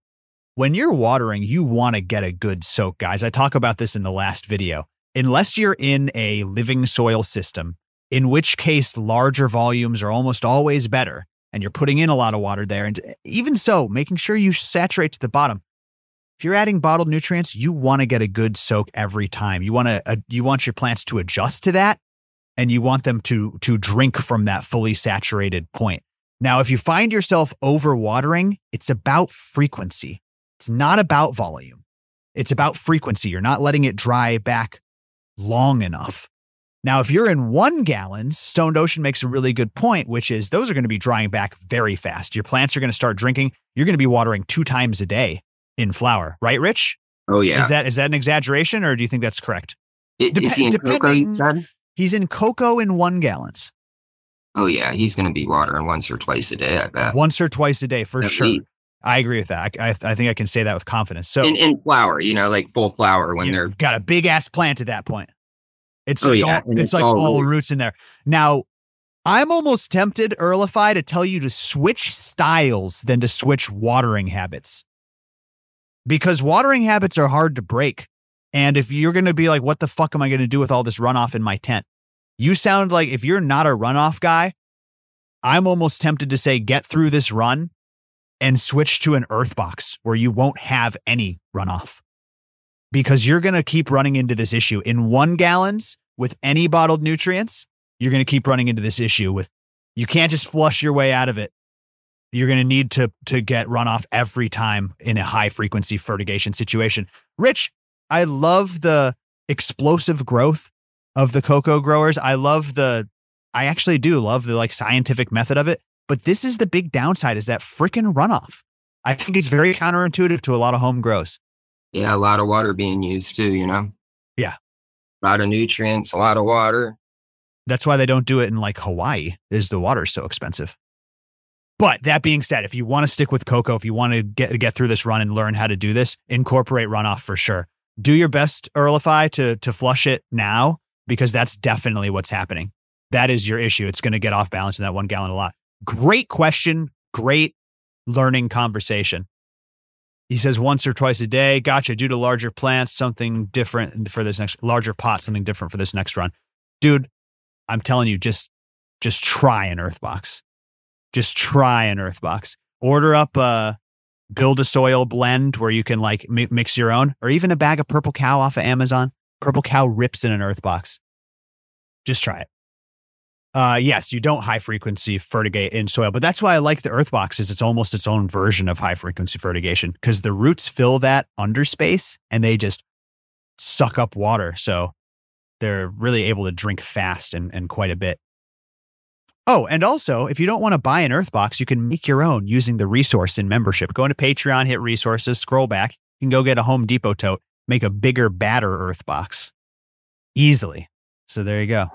[SPEAKER 1] When you're watering, you want to get a good soak, guys. I talk about this in the last video. Unless you're in a living soil system, in which case larger volumes are almost always better, and you're putting in a lot of water there. And even so, making sure you saturate to the bottom. If you're adding bottled nutrients, you want to get a good soak every time. You want your plants to adjust to that, and you want them to drink from that fully saturated point. Now, if you find yourself overwatering, it's about frequency. It's not about volume. It's about frequency. You're not letting it dry back long enough. Now, if you're in 1 gallons, Stoned Ocean makes a really good point, which is those are going to be drying back very fast. Your plants are going to start drinking. You're going to be watering 2 times a day in flower. Right, Rich?
[SPEAKER 3] Oh, yeah.
[SPEAKER 1] Is that an exaggeration, or do you think that's correct?
[SPEAKER 3] Is he in cocoa, you said?
[SPEAKER 1] He's in cocoa in 1 gallons.
[SPEAKER 3] Oh, yeah. He's going to be watering once or twice a day, I bet.
[SPEAKER 1] Once or twice a day, for
[SPEAKER 3] At
[SPEAKER 1] sure.
[SPEAKER 3] least.
[SPEAKER 1] I agree with that. I think I can say that with confidence. So
[SPEAKER 3] in flower, like full flower when they're
[SPEAKER 1] got a big ass plant at that point. It's
[SPEAKER 3] it's
[SPEAKER 1] like all
[SPEAKER 3] really
[SPEAKER 1] roots in there. Now, I'm almost tempted, Earlify, to tell you to switch styles than to switch watering habits. Because watering habits are hard to break. And if you're going to be like, what the fuck am I going to do with all this runoff in my tent? You sound like, if you're not a runoff guy, I'm almost tempted to say, get through this run and switch to an earth box where you won't have any runoff. Because you're going to keep running into this issue. In 1 gallons with any bottled nutrients, you're going to keep running into this issue with, you can't just flush your way out of it. You're going to need to get runoff every time in a high frequency fertigation situation. Rich, I love the explosive growth of the cocoa growers. I actually do love the like scientific method of it, but this is the big downside is that freaking runoff. I think it's very counterintuitive to a lot of home grows.
[SPEAKER 3] Yeah, a lot of water being used too,
[SPEAKER 1] Yeah.
[SPEAKER 3] A lot of nutrients, a lot of water.
[SPEAKER 1] That's why they don't do it in like Hawaii, is the water's so expensive. But that being said, if you want to stick with cocoa, if you want to get through this run and learn how to do this, incorporate runoff for sure. Do your best, Earlify, to flush it now, because that's definitely what's happening. That is your issue. It's going to get off balance in that 1 gallon a lot. Great question. Great learning conversation. He says once or twice a day. Gotcha. Due to larger plants, something different for this next, larger pot, something different for this next run. Dude, I'm telling you, just try an earth box. Just try an earth box. Order up build a soil blend where you can like mix your own, or even a bag of Purple Cow off of Amazon. Purple Cow rips in an earth box. Just try it. Yes, you don't high frequency fertigate in soil, but that's why I like the earth box. Is it's almost its own version of high frequency fertigation because the roots fill that underspace and they just suck up water. So they're really able to drink fast and quite a bit. Oh, and also, if you don't want to buy an earth box, you can make your own using the resource in membership. Go into Patreon, hit resources, scroll back. You can go get a Home Depot tote, make a bigger, badder earth box easily. So there you go.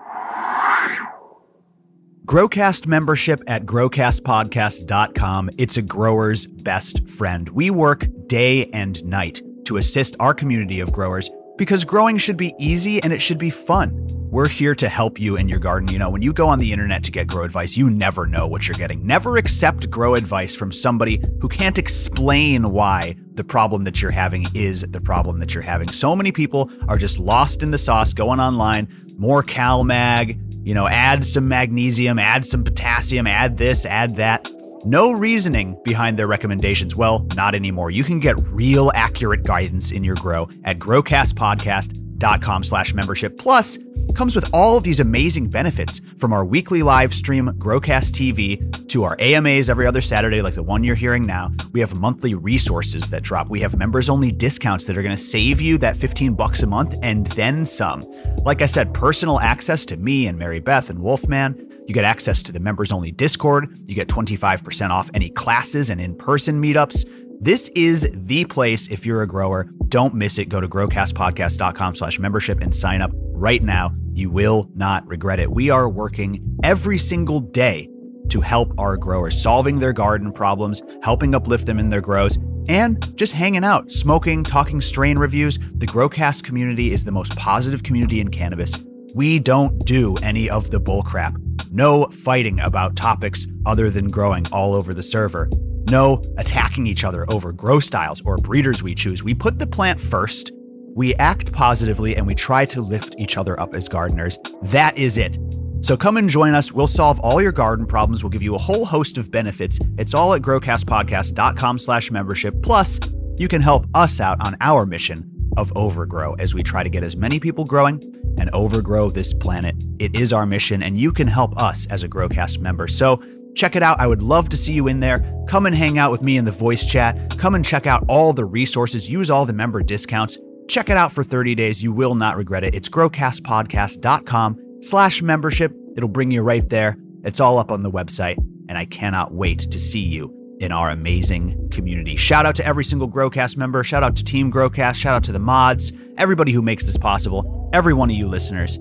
[SPEAKER 1] Growcast membership at growcastpodcast.com. It's a grower's best friend. We work day and night to assist our community of growers because growing should be easy and it should be fun. We're here to help you in your garden. You know, when you go on the internet to get grow advice, you never know what you're getting. Never accept grow advice from somebody who can't explain why the problem that you're having is the problem that you're having. So many people are just lost in the sauce, going online, more CalMag, you know, add some magnesium, add some potassium, add this, add that. No reasoning behind their recommendations. Well, not anymore. You can get real accurate guidance in your grow at growcastpodcast.com/membership. Plus, comes with all of these amazing benefits from our weekly live stream Growcast TV to our AMAs every other Saturday, like the one you're hearing now. We have monthly resources that drop. We have members only discounts that are going to save you that $15 a month and then some. Like I said, personal access to me and Mary Beth and Wolfman. You get access to the members only Discord. You get 25% off any classes and in-person meetups. This is the place if you're a grower. Don't miss it. Go to growcastpodcast.com/membership and sign up right now. You will not regret it. We are working every single day to help our growers, solving their garden problems, helping uplift them in their grows, and just hanging out, smoking, talking strain reviews. The Growcast community is the most positive community in cannabis. We don't do any of the bullcrap. No fighting about topics other than growing all over the server. No attacking each other over grow styles or breeders we choose. We put the plant first. We act positively and we try to lift each other up as gardeners. That is it. So come and join us. We'll solve all your garden problems. We'll give you a whole host of benefits. It's all at growcastpodcast.com/membership. Plus, you can help us out on our mission of overgrow as we try to get as many people growing and overgrow this planet. It is our mission, and you can help us as a Growcast member. So check it out. I would love to see you in there. Come and hang out with me in the voice chat. Come and check out all the resources. Use all the member discounts. Check it out for 30 days. You will not regret it. It's growcastpodcast.com/membership. It'll bring you right there. It's all up on the website, and I cannot wait to see you in our amazing community. Shout out to every single Growcast member. Shout out to Team Growcast. Shout out to the mods, everybody who makes this possible, every one of you listeners.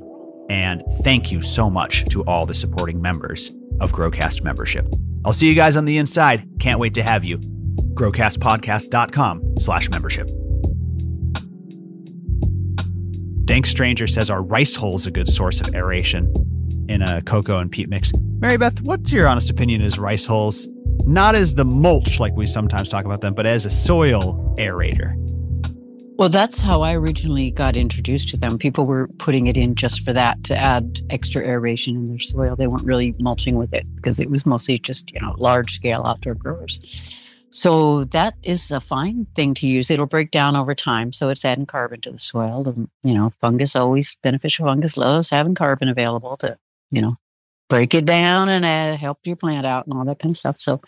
[SPEAKER 1] And thank you so much to all the supporting members of Growcast membership. I'll see you guys on the inside. Can't wait to have you. growcastpodcast.com/membership. Dank Stranger says our rice hole is a good source of aeration in a cocoa and peat mix. Mary Beth, what's your honest opinion as rice holes? Not as the mulch like we sometimes talk about them, but as a soil aerator.
[SPEAKER 2] Well, that's how I originally got introduced to them. People were putting it in just for that, to add extra aeration in their soil. They weren't really mulching with it because it was mostly just, large scale outdoor growers. So that is a fine thing to use. It'll break down over time. So it's adding carbon to the soil. Fungus, always beneficial fungus, loves having carbon available to, break it down and help your plant out and all that kind of stuff. So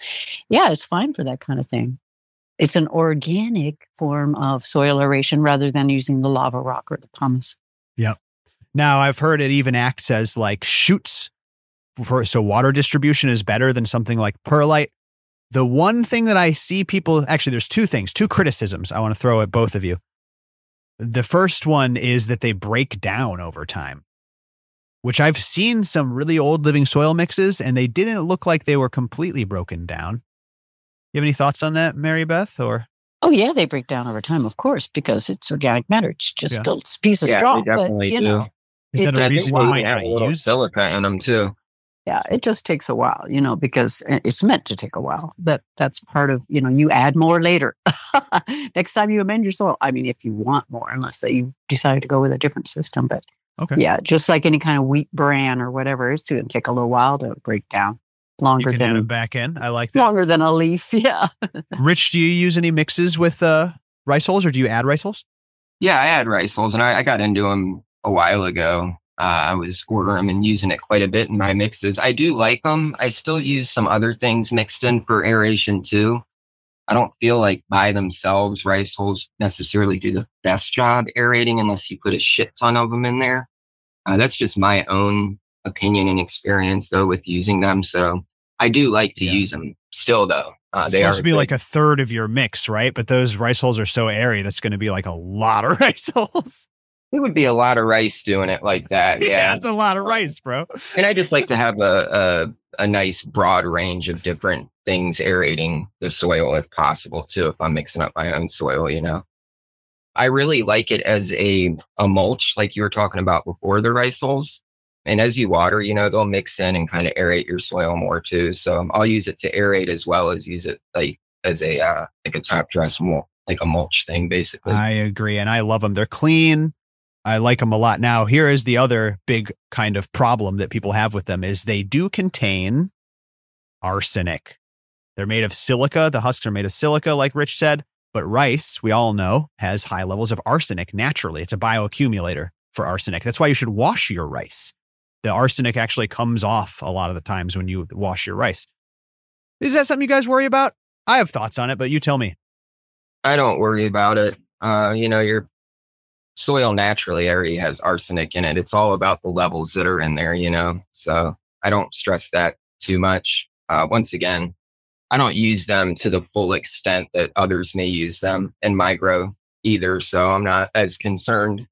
[SPEAKER 2] yeah, it's fine for that kind of thing. It's an organic form of soil aeration rather than using the lava rock or the pumice.
[SPEAKER 1] Yep. Now I've heard it even acts as like chutes so water distribution is better than something like perlite. The one thing that I see people, actually there's two criticisms I want to throw at both of you. The first one is that they break down over time, which I've seen some really old living soil mixes and they didn't look like they were completely broken down. You have any thoughts on that, Mary Beth? Or
[SPEAKER 2] oh yeah, they break down over time, of course, because it's organic matter. It's just a piece of straw.
[SPEAKER 3] They definitely do.
[SPEAKER 1] Is that a reason
[SPEAKER 3] why
[SPEAKER 1] you
[SPEAKER 3] we
[SPEAKER 1] might
[SPEAKER 3] have
[SPEAKER 1] not
[SPEAKER 3] a little
[SPEAKER 1] use
[SPEAKER 3] silica in them too?
[SPEAKER 2] Yeah, it just takes a while, because it's meant to take a while. But that's part of, you add more later. Next time you amend your soil. I mean, if you want more, unless you decide to go with a different system. But
[SPEAKER 1] okay.
[SPEAKER 2] Yeah, just like any kind of wheat bran or whatever, it's going to take a little while to break down. longer
[SPEAKER 1] You can add them
[SPEAKER 2] than
[SPEAKER 1] back in. I like that.
[SPEAKER 2] longer than a leaf. Yeah.
[SPEAKER 1] Rich, do you use any mixes with rice hulls, or do you add rice hulls?
[SPEAKER 3] Yeah, I had rice hulls, and I got into them a while ago. I was ordering them and using it quite a bit in my mixes. I do like them. I still use some other things mixed in for aeration too. I don't feel like by themselves rice hulls necessarily do the best job aerating unless you put a shit ton of them in there. That's just my own opinion and experience though with using them. So I do like to use them still though.
[SPEAKER 1] It's
[SPEAKER 3] They
[SPEAKER 1] supposed
[SPEAKER 3] are
[SPEAKER 1] to be
[SPEAKER 3] good.
[SPEAKER 1] like a third of your mix, right? But those rice hulls are so airy, that's going to be like a lot of rice hulls.
[SPEAKER 3] It would be a lot of rice doing it like that. Yeah.
[SPEAKER 1] That's a lot of rice, bro.
[SPEAKER 3] And I just like to have a nice broad range of different things aerating the soil if possible too, if I'm mixing up my own soil, you know. I really like it as a mulch, like you were talking about before the rice hulls. And as you water, you know, they'll mix in and kind of aerate your soil more too. So I'll use it to aerate as well as use it like as a like a top dress mulch, like a mulch thing, basically.
[SPEAKER 1] I agree. And I love them. They're clean. I like them a lot. Now, here is the other big kind of problem that people have with them is they do contain arsenic. They're made of silica. The husks are made of silica, like Rich said. But rice, we all know, has high levels of arsenic naturally. It's a bioaccumulator for arsenic. That's why you should wash your rice. The arsenic actually comes off a lot of the times when you wash your rice. Is that something you guys worry about? I have thoughts on it, but you tell me.
[SPEAKER 3] I don't worry about it. You know, your soil naturally already has arsenic in it. It's all about the levels that are in there, you know? So I don't stress that too much. Once again, I don't use them to the full extent that others may use them in my grow either. So I'm not as concerned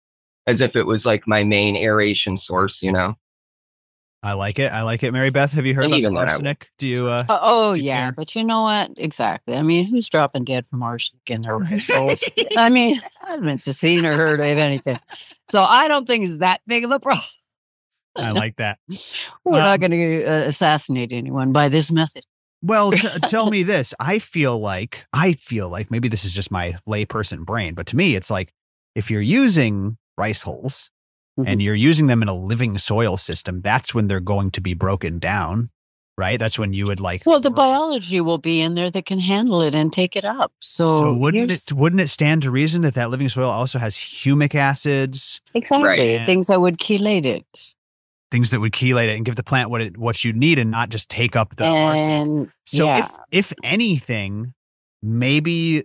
[SPEAKER 3] as if it was like my main aeration source, you know?
[SPEAKER 1] I like it. I like it. Mary Beth, have you heard
[SPEAKER 3] And
[SPEAKER 1] about
[SPEAKER 3] even
[SPEAKER 1] the
[SPEAKER 3] then,
[SPEAKER 1] arsenic? Do you?
[SPEAKER 2] Oh,
[SPEAKER 1] do you
[SPEAKER 2] yeah.
[SPEAKER 1] care?
[SPEAKER 2] But you know what? Exactly. I mean, who's dropping dead from arsenic in their rice hulls? I mean, I haven't seen or heard of anything. So I don't think it's that big of a problem.
[SPEAKER 1] I like that.
[SPEAKER 2] We're not going to assassinate anyone by this method.
[SPEAKER 1] Well, tell me this. I feel like maybe this is just my layperson brain, but to me, it's like if you're using rice hulls and you're using them in a living soil system, that's when they're going to be broken down, right? That's when you would like.
[SPEAKER 2] Well, the biology will be in there that can handle it and take it up. So
[SPEAKER 1] wouldn't it stand to reason that living soil also has humic acids?
[SPEAKER 2] Exactly.
[SPEAKER 3] Right.
[SPEAKER 2] Things that would chelate it.
[SPEAKER 1] Things that would chelate it and give the plant what you need and not just take up the arsenic.
[SPEAKER 2] And
[SPEAKER 1] So
[SPEAKER 2] yeah.
[SPEAKER 1] if anything, maybe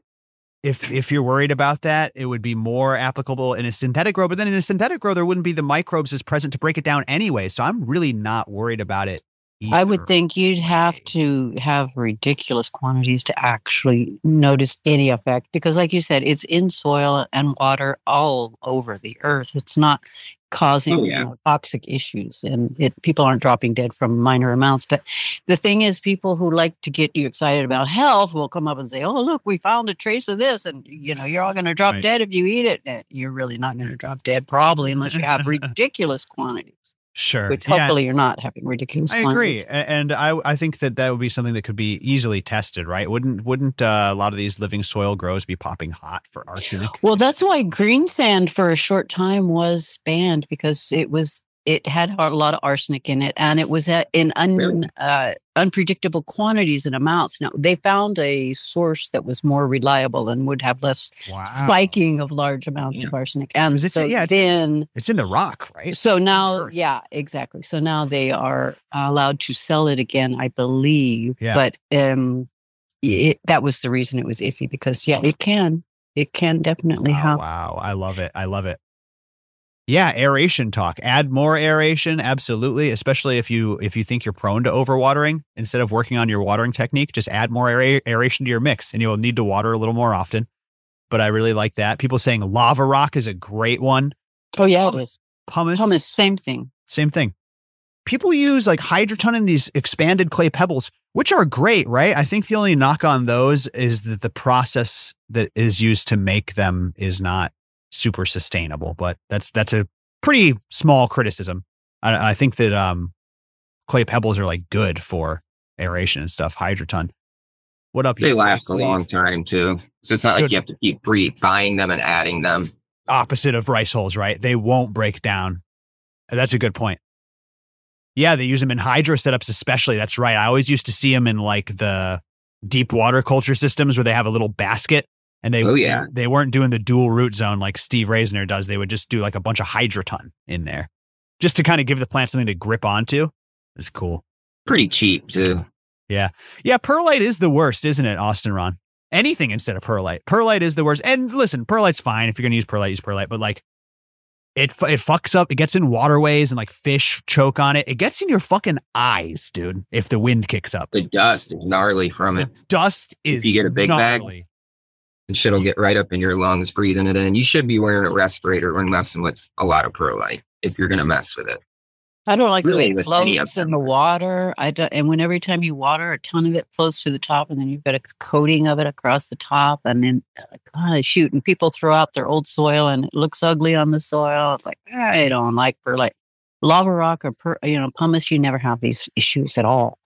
[SPEAKER 1] if you're worried about that, it would be more applicable in a synthetic grow. But then in a synthetic grow, there wouldn't be the microbes as present to break it down anyway. So I'm really not worried about it either.
[SPEAKER 2] I would think you'd have to have ridiculous quantities to actually notice any effect because, like you said, it's in soil and water all over the earth. It's not causing toxic issues, and people aren't dropping dead from minor amounts. But the thing is, people who like to get you excited about health will come up and say, "Oh, look, we found a trace of this," and you're all going to drop dead if you eat it. And you're really not going to drop dead, probably, unless you have ridiculous quantities.
[SPEAKER 1] Sure.
[SPEAKER 2] Which hopefully you're not having ridiculous quantities.
[SPEAKER 1] I agree. And I think that would be something that could be easily tested, right? Wouldn't a lot of these living soil grows be popping hot for arsenic?
[SPEAKER 2] Well, that's why green sand for a short time was banned because it had a lot of arsenic in it, and it was in unpredictable quantities and amounts. Now, they found a source that was more reliable and would have less spiking of large amounts of arsenic. And
[SPEAKER 1] it's in the rock, right?
[SPEAKER 2] So now, exactly. So now they are allowed to sell it again, I believe. Yeah. But that was the reason it was iffy because, it can definitely help.
[SPEAKER 1] Wow. I love it. Yeah, aeration talk. Add more aeration, absolutely. Especially if you think you're prone to overwatering. Instead of working on your watering technique, just add more aeration to your mix, and you'll need to water a little more often. But I really like that. People saying lava rock is a great one.
[SPEAKER 2] Oh yeah, it is.
[SPEAKER 1] Pumice,
[SPEAKER 2] same thing.
[SPEAKER 1] Same thing. People use like hydroton in these expanded clay pebbles, which are great, right? I think the only knock on those is that the process that is used to make them is not super sustainable, but that's a pretty small criticism. I think that clay pebbles are like good for aeration and stuff. Hydroton. What up?
[SPEAKER 3] They last a long time too, so it's not like you have to keep buying them and adding them.
[SPEAKER 1] Opposite of rice hulls, right? They won't break down. That's a good point. Yeah, they use them in hydro setups especially. That's right. I always used to see them in like the deep water culture systems where they have a little basket and they weren't doing the dual root zone like Steve Reisner does. They would just do like a bunch of hydroton in there just to kind of give the plant something to grip onto. It's cool.
[SPEAKER 3] Pretty cheap too.
[SPEAKER 1] Yeah. Yeah, perlite is the worst, isn't it, Austin Ron? Anything instead of perlite. Perlite is the worst. And listen, perlite's fine. If you're going to use perlite. But like, it fucks up. It gets in waterways and like fish choke on it. It gets in your fucking eyes, dude, if the wind kicks up.
[SPEAKER 3] The dust is gnarly from it.
[SPEAKER 1] The dust is
[SPEAKER 3] if you get a big
[SPEAKER 1] gnarly.
[SPEAKER 3] bag, the shit'll get right up in your lungs breathing it in. You should be wearing a respirator when messing with a lot of perlite if you're going to mess with it.
[SPEAKER 2] I don't like
[SPEAKER 3] Really,
[SPEAKER 2] the way it
[SPEAKER 3] with
[SPEAKER 2] floats in the water. And when every time you water, a ton of it floats to the top, and then you've got a coating of it across the top, and then shoot, and people throw out their old soil, and it looks ugly on the soil. It's like I don't like perlite, lava rock, or pumice. You never have these issues at all.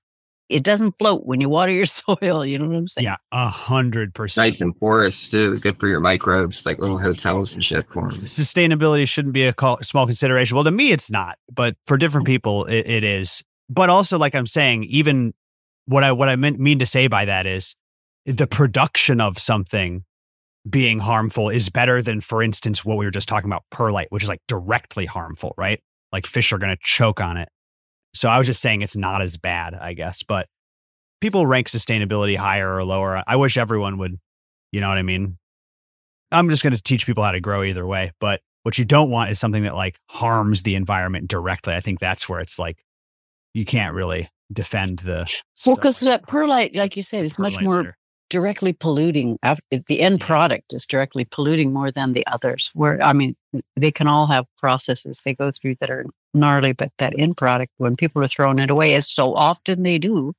[SPEAKER 2] It doesn't float when you water your soil. You know what I'm saying?
[SPEAKER 1] Yeah, 100%.
[SPEAKER 3] Nice and porous too. Good for your microbes, like little hotels and shit for them.
[SPEAKER 1] Sustainability shouldn't be a small consideration. Well, to me, it's not, but for different people, it is. But also, like I'm saying, even what I mean to say by that is the production of something being harmful is better than, for instance, what we were just talking about, perlite, which is like directly harmful, right? Like fish are going to choke on it. So I was just saying it's not as bad, I guess. But people rank sustainability higher or lower. I wish everyone would, you know what I mean? I'm just going to teach people how to grow either way. But what you don't want is something that like harms the environment directly. I think that's where it's like, you can't really defend the
[SPEAKER 2] Well, because that perlite, like you said, is much more
[SPEAKER 1] litter.
[SPEAKER 2] directly polluting. The end product is directly polluting more than the others. Where, I mean, they can all have processes they go through that are gnarly, but that end product, when people are throwing it away, as so often they do,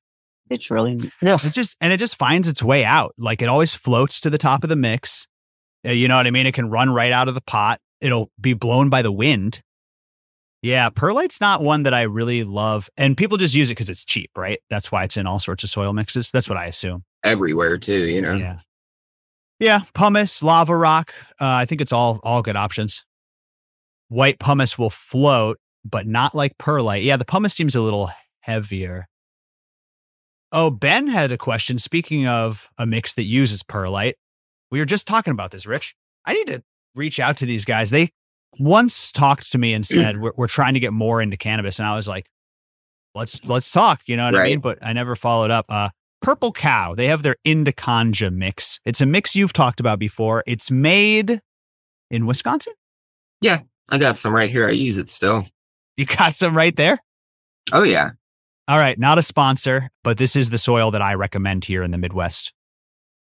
[SPEAKER 2] it's really,
[SPEAKER 1] it just finds its way out. Like it always floats to the top of the mix. You know what I mean? It can run right out of the pot. It'll be blown by the wind. Yeah, perlite's not one that I really love. And people just use it because it's cheap, right? That's why it's in all sorts of soil mixes. That's what I assume.
[SPEAKER 3] Everywhere too, you know?
[SPEAKER 1] Yeah. Yeah, pumice, lava rock. I think it's all good options. White pumice will float, but not like perlite. Yeah, the pumice seems a little heavier. Oh, Ben had a question. Speaking of a mix that uses perlite, we were just talking about this, Rich. I need to reach out to these guys. They once talked to me and said, we're trying to get more into cannabis. And I was like, let's talk, you know what I mean? But I never followed up. Purple Cow, they have their Indica mix. It's a mix you've talked about before. It's made in Wisconsin?
[SPEAKER 3] Yeah, I got some right here. I use it still.
[SPEAKER 1] You got some right there?
[SPEAKER 3] Oh, yeah.
[SPEAKER 1] All right, not a sponsor, but this is the soil that I recommend here in the Midwest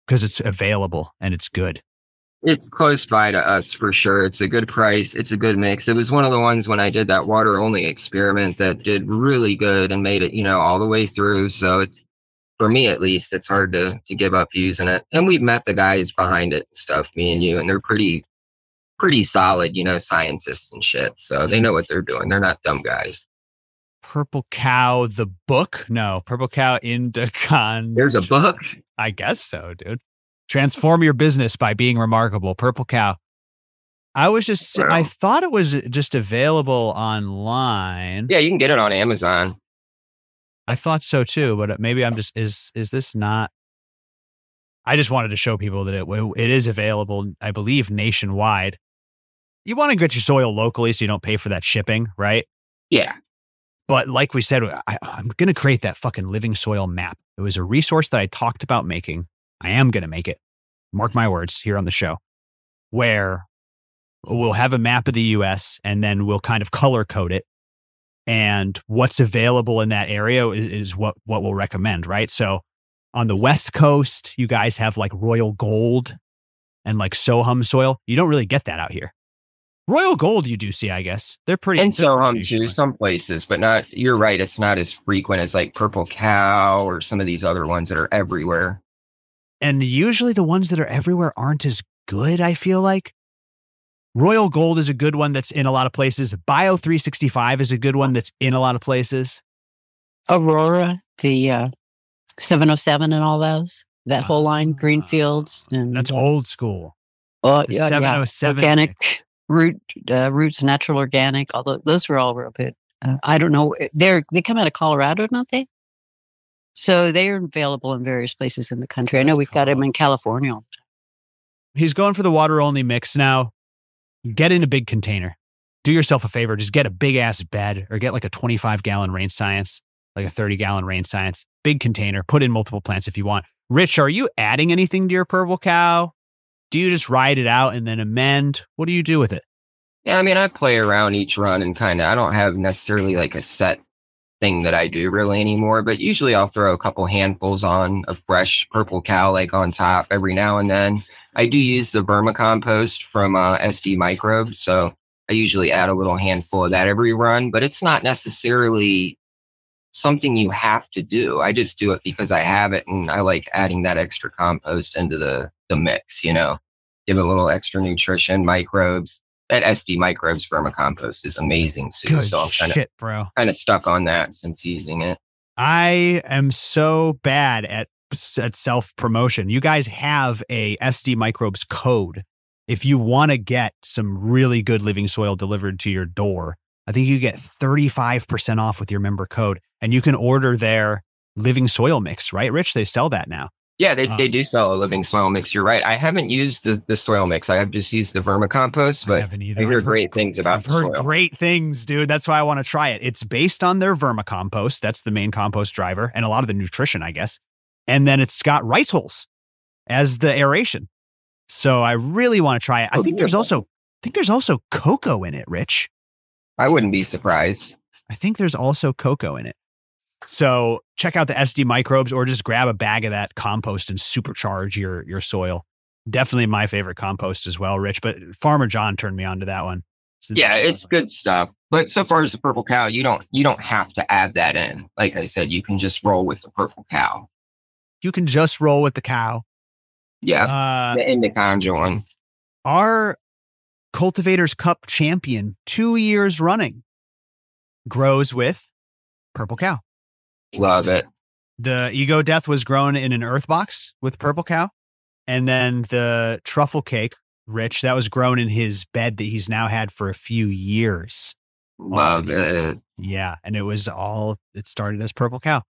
[SPEAKER 1] because it's available and it's good.
[SPEAKER 3] It's close by to us for sure. It's a good price. It's a good mix. It was one of the ones when I did that water only experiment that did really good and made it, you know, all the way through. So it's, for me at least, it's hard to give up using it. And we've met the guys behind it and stuff, me and you, and they're pretty solid, you know, scientists and shit. So they know what they're doing. They're not dumb guys.
[SPEAKER 1] Purple Cow, the book? No, Purple Cow Indica.
[SPEAKER 3] There's a book?
[SPEAKER 1] I guess so, dude. Transform your business by being remarkable. Purple Cow. I thought it was just available online.
[SPEAKER 3] Yeah, you can get it on Amazon.
[SPEAKER 1] I thought so too, but maybe I'm just, is this not? I just wanted to show people that it is available, I believe, nationwide. You want to get your soil locally so you don't pay for that shipping, right?
[SPEAKER 3] Yeah.
[SPEAKER 1] But like we said, I'm going to create that fucking living soil map. It was a resource that I talked about making. I am going to make it. Mark my words here on the show, where we'll have a map of the U.S. and then we'll kind of color code it. And what's available in that area is what we'll recommend, right? So on the West Coast, you guys have like Royal Gold and like Sohum soil. You don't really get that out here. Royal Gold you do see, I guess. They're pretty.
[SPEAKER 3] And Sohum too, some places, but not, you're right, it's not as frequent as like Purple Cow or some of these other ones that are everywhere.
[SPEAKER 1] And usually the ones that are everywhere aren't as good, I feel like. Royal Gold is a good one that's in a lot of places. Bio 365 is a good one that's in a lot of places.
[SPEAKER 2] Aurora, the 707 and all those. That whole line, Greenfields. And,
[SPEAKER 1] that's old school.
[SPEAKER 2] Oh,
[SPEAKER 1] The
[SPEAKER 2] yeah,
[SPEAKER 1] 707
[SPEAKER 2] organic, Roots, Natural Organic. Although those were all real good. I don't know. They come out of Colorado, don't they? So they are available in various places in the country. I know we've got them in California.
[SPEAKER 4] He's going for the water only mix now. Get in a big container. Do yourself a favor. Just get a big ass bed or get like a 25-gallon Rain Science, like a 30-gallon Rain Science, big container. Put in multiple plants if you want. Rich, are you adding anything to your Purple Cow? Do you just ride it out and then amend? What do you do with it?
[SPEAKER 3] Yeah, I mean, I play around each run and I don't have necessarily like a set thing that I do really anymore, but usually I'll throw a couple handfuls on of fresh Purple Cow like on top every now and then. I do use the vermicompost from SD Microbes, so I usually add a little handful of that every run, but it's not necessarily something you have to do. I just do it because I have it and I like adding that extra compost into the mix, you know, give it a little extra nutrition, microbes. That SD Microbes vermicompost is amazing too.
[SPEAKER 4] Good
[SPEAKER 3] so I'm
[SPEAKER 4] shit, bro.
[SPEAKER 3] Kind of stuck on that since using it.
[SPEAKER 4] I am so bad at self-promotion. You guys have a SD Microbes code. If you want to get some really good living soil delivered to your door, I think you get 35% off with your member code. And you can order their living soil mix, right, Rich? They sell that now.
[SPEAKER 3] Yeah, they do sell a living soil mix. You're right. I haven't used the soil mix. I have just used the vermicompost, but I hear great things about
[SPEAKER 4] I've heard
[SPEAKER 3] soil.
[SPEAKER 4] Great things, dude. That's why I want to try it. It's based on their vermicompost. That's the main compost driver and a lot of the nutrition, I guess. And then it's got rice hulls as the aeration. So I really want to try it. I think there's also cocoa in it, Rich.
[SPEAKER 3] I wouldn't be surprised.
[SPEAKER 4] I think there's also cocoa in it. So check out the SD Microbes or just grab a bag of that compost and supercharge your soil. Definitely my favorite compost as well, Rich. But Farmer John turned me on to that one.
[SPEAKER 3] Yeah, it's good stuff. But so far as the Purple Cow, you don't have to add that in. Like I said, you can just roll with the Purple Cow.
[SPEAKER 4] You can just roll with the cow.
[SPEAKER 3] Yeah, the Indica one.
[SPEAKER 4] Our Cultivators Cup champion 2 years running grows with Purple Cow.
[SPEAKER 3] Love it.
[SPEAKER 4] The Ego Death was grown in an earth box with Purple Cow. And then the Truffle Cake, Rich, that was grown in his bed that he's now had for a few years.
[SPEAKER 3] Love it.
[SPEAKER 4] Yeah. And it started as Purple Cow.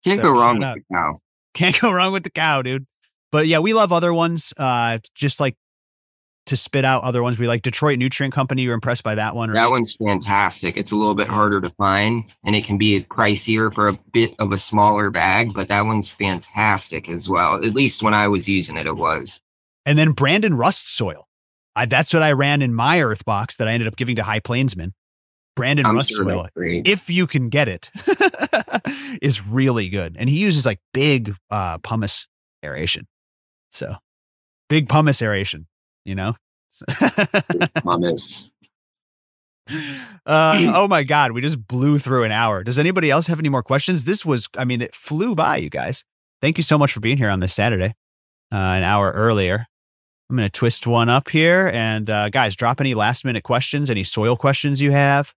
[SPEAKER 3] Can't go wrong with the cow.
[SPEAKER 4] Can't go wrong with the cow, dude. But yeah, we love other ones. Just like to spit out other ones. We like Detroit Nutrient Company. You're impressed by that one?
[SPEAKER 3] That one's fantastic. It's a little bit harder to find and it can be pricier for a bit of a smaller bag, but that one's fantastic as well. At least when I was using it, it was.
[SPEAKER 4] And then Brandon Rust Soil. That's what I ran in my earth box that I ended up giving to High Plainsman. Brandon Rust Soil, if you can get it, is really good. And he uses like big pumice aeration. So big pumice aeration. You know, oh my God, we just blew through an hour. Does anybody else have any more questions? It flew by, you guys. Thank you so much for being here on this Saturday, an hour earlier. I'm going to twist one up here and guys, drop any last minute questions, any soil questions you have.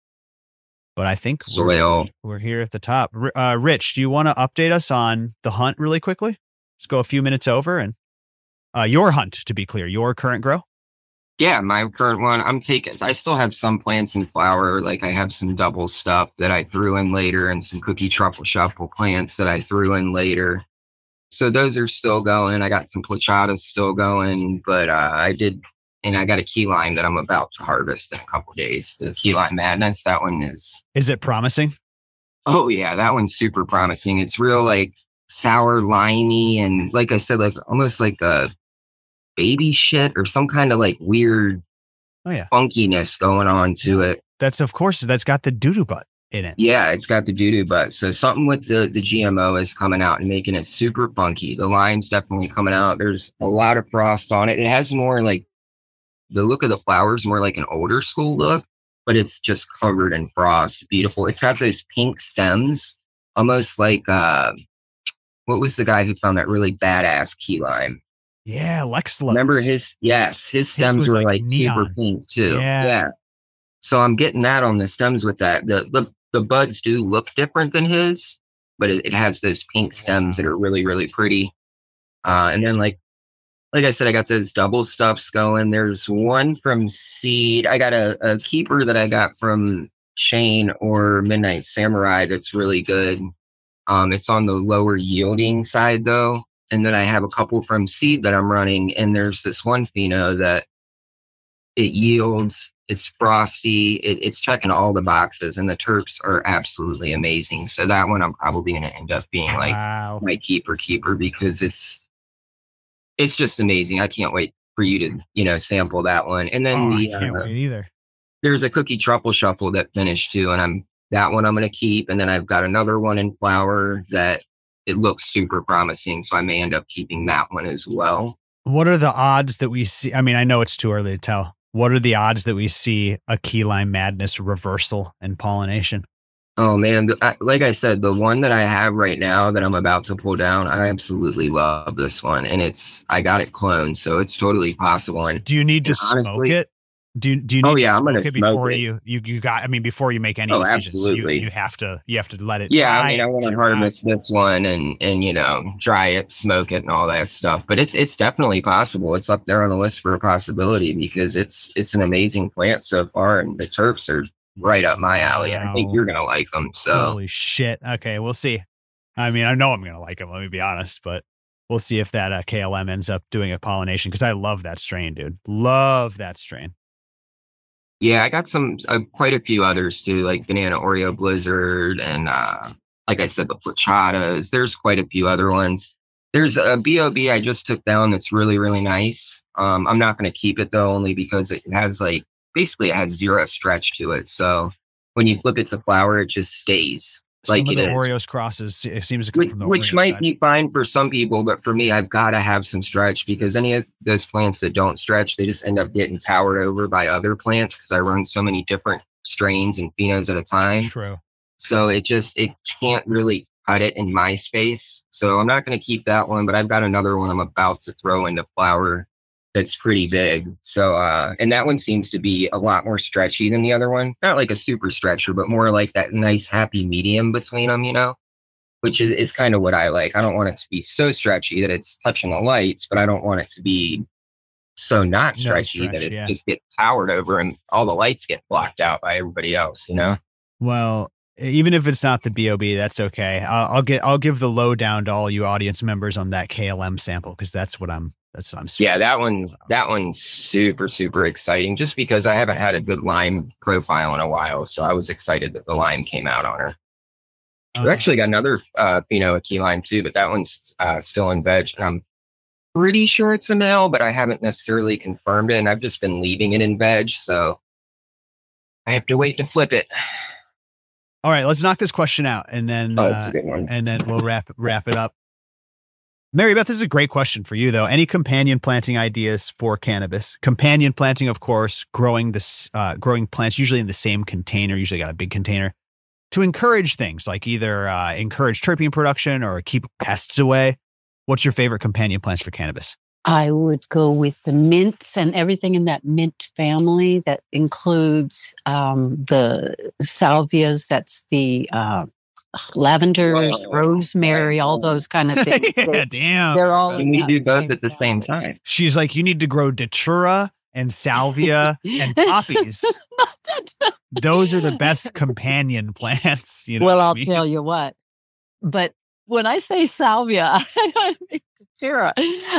[SPEAKER 4] But I think we're here at the top. Rich, do you want to update us on the hunt really quickly? Let's go a few minutes over and your hunt, to be clear, your current grow?
[SPEAKER 3] Yeah, my current one, I still have some plants in flower. Like I have some double stuff that I threw in later and some cookie truffle shuffle plants that I threw in later. So those are still going. I got some plachatas still going, but I got a key lime that I'm about to harvest in a couple days. The key lime madness, that one is.
[SPEAKER 4] Is it promising?
[SPEAKER 3] Oh yeah, that one's super promising. It's real like sour, limey, and like I said, like almost like a baby shit or some kind of like weird funkiness going on to it.
[SPEAKER 4] That's got the doo-doo butt in it.
[SPEAKER 3] Yeah, it's got the doo-doo butt. So something with the GMO is coming out and making it super funky. The lime's definitely coming out. There's a lot of frost on it. It has more like the look of the flowers, more like an older school look, but it's just covered in frost. Beautiful. It's got those pink stems, almost like what was the guy who found that really badass key lime?
[SPEAKER 4] Yeah, Lex.
[SPEAKER 3] Remember his stems were like super pink too. Yeah. So I'm getting that on the stems with that. The buds do look different than his, but it has those pink stems that are really, really pretty. And then like I said, I got those double stuffs going. There's one from seed. I got a keeper that I got from Shane or Midnight Samurai that's really good. It's on the lower yielding side though. And then I have a couple from seed that I'm running. And there's this one pheno that it yields, it's frosty, it's checking all the boxes, and the terps are absolutely amazing. So that one I'm probably going to end up being like my keeper because it's just amazing. I can't wait for you to, sample that one. And then
[SPEAKER 4] I can't wait either.
[SPEAKER 3] There's a cookie truffle shuffle that finished too, and that one I'm going to keep. And then I've got another one in flower that it looks super promising, so I may end up keeping that one as well.
[SPEAKER 4] What are the odds that we see? I mean, I know it's too early to tell. What are the odds that we see a key lime madness reversal in pollination?
[SPEAKER 3] Oh man, like I said, the one that I have right now that I'm about to pull down, I absolutely love this one, and I got it cloned, so it's totally possible. And
[SPEAKER 4] do you need to smoke it? Do you need to smoke it before you got? I mean, before you make any decisions,
[SPEAKER 3] absolutely.
[SPEAKER 4] You have to let it.
[SPEAKER 3] Yeah,
[SPEAKER 4] dry.
[SPEAKER 3] I mean, I want to harvest this one and dry it, smoke it, and all that stuff. But it's definitely possible. It's up there on the list for a possibility because it's an amazing plant so far, and the terps are right up my alley. Wow. I think you're gonna like them. So
[SPEAKER 4] holy shit. Okay, we'll see. I mean, I know I'm gonna like them. Let me be honest, but we'll see if that KLM ends up doing a pollination because I love that strain, dude. Love that strain.
[SPEAKER 3] Yeah, I got some quite a few others too, like Banana Oreo Blizzard and like I said, the Plachatas. There's quite a few other ones. There's a BOB I just took down that's really, really nice. I'm not going to keep it though, only because it has basically it has zero stretch to it. So when you flip it to flower, it just stays.
[SPEAKER 4] Some of the Oreos crosses, it seems to come from the
[SPEAKER 3] which
[SPEAKER 4] Oreo
[SPEAKER 3] might
[SPEAKER 4] side.
[SPEAKER 3] be fine for some people, but for me, I've got to have some stretch because any of those plants that don't stretch, they just end up getting towered over by other plants because I run so many different strains and phenos at a time.
[SPEAKER 4] True.
[SPEAKER 3] So it can't really cut it in my space. So I'm not going to keep that one, but I've got another one I'm about to throw into flower that's pretty big. So, and that one seems to be a lot more stretchy than the other one. Not like a super stretcher, but more like that nice happy medium between them, which is kind of what I like. I don't want it to be so stretchy that it's touching the lights, but I don't want it to be so not stretchy that it just gets towered over and all the lights get blocked out by everybody else,
[SPEAKER 4] Well, even if it's not the BOB, that's okay. I'll give the lowdown to all you audience members on that KLM sample because that's what I'm.
[SPEAKER 3] Yeah, that one's super, super exciting just because I haven't had a good lime profile in a while. So I was excited that the lime came out on her. We actually got another, a key lime too, but that one's still in veg. And I'm pretty sure it's a male, but I haven't necessarily confirmed it. And I've just been leaving it in veg. So I have to wait to flip it.
[SPEAKER 4] All right, let's knock this question out and then,
[SPEAKER 3] that's a good one.
[SPEAKER 4] And then we'll wrap it up. Mary Beth, this is a great question for you, though. Any companion planting ideas for cannabis? Companion planting, of course, growing plants usually in the same container, usually got a big container, to encourage things like either encourage terpene production or keep pests away. What's your favorite companion plants for cannabis?
[SPEAKER 2] I would go with the mints and everything in that mint family that includes the salvias, that's the lavenders, rosemary, all those kind of things.
[SPEAKER 4] Yeah, damn.
[SPEAKER 2] They're all.
[SPEAKER 3] Can we do both at the same time?
[SPEAKER 4] She's like, you need to grow datura and salvia and poppies. Those are the best companion plants.
[SPEAKER 2] Well, I'll tell you what. But when I say salvia, I don't mean datura.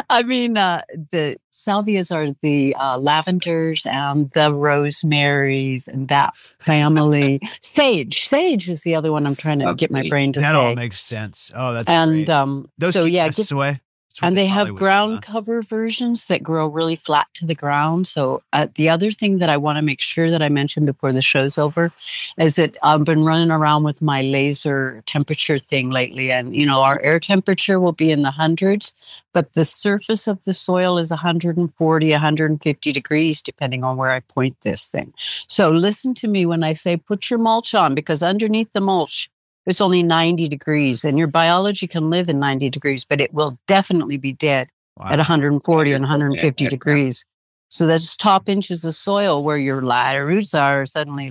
[SPEAKER 2] I mean the salvias are the lavenders and the rosemaries and that family. Sage is the other one I'm trying to get my brain to say.
[SPEAKER 4] That all makes sense. Oh, that's
[SPEAKER 2] and
[SPEAKER 4] great. Those
[SPEAKER 2] so yeah,
[SPEAKER 4] away.
[SPEAKER 2] And they have ground cover versions that grow really flat to the ground. So the other thing that I want to make sure that I mention before the show's over is that I've been running around with my laser temperature thing lately. And, our air temperature will be in the hundreds, but the surface of the soil is 140, 150 degrees, depending on where I point this thing. So listen to me when I say put your mulch on, because underneath the mulch, it's only 90 degrees, and your biology can live in 90 degrees, but it will definitely be dead at 140 and 150 degrees. So that's top inches of soil where your lighter roots are suddenly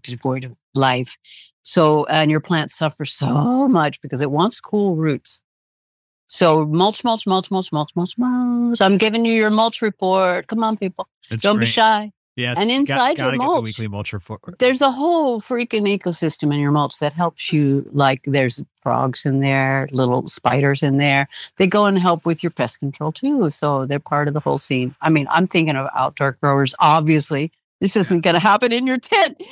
[SPEAKER 2] devoid of life. So, and your plant suffers so much because it wants cool roots. So mulch. I'm giving you your mulch report. Come on, people. Don't be shy.
[SPEAKER 4] Yes.
[SPEAKER 2] And inside your
[SPEAKER 4] gotta
[SPEAKER 2] mulch,
[SPEAKER 4] get the weekly mulch report.
[SPEAKER 2] there's a whole freaking ecosystem in your mulch that helps you. Like there's frogs in there, little spiders in there. They go and help with your pest control too. So they're part of the whole scene. I mean, I'm thinking of outdoor growers. Obviously, this isn't going to happen in your tent,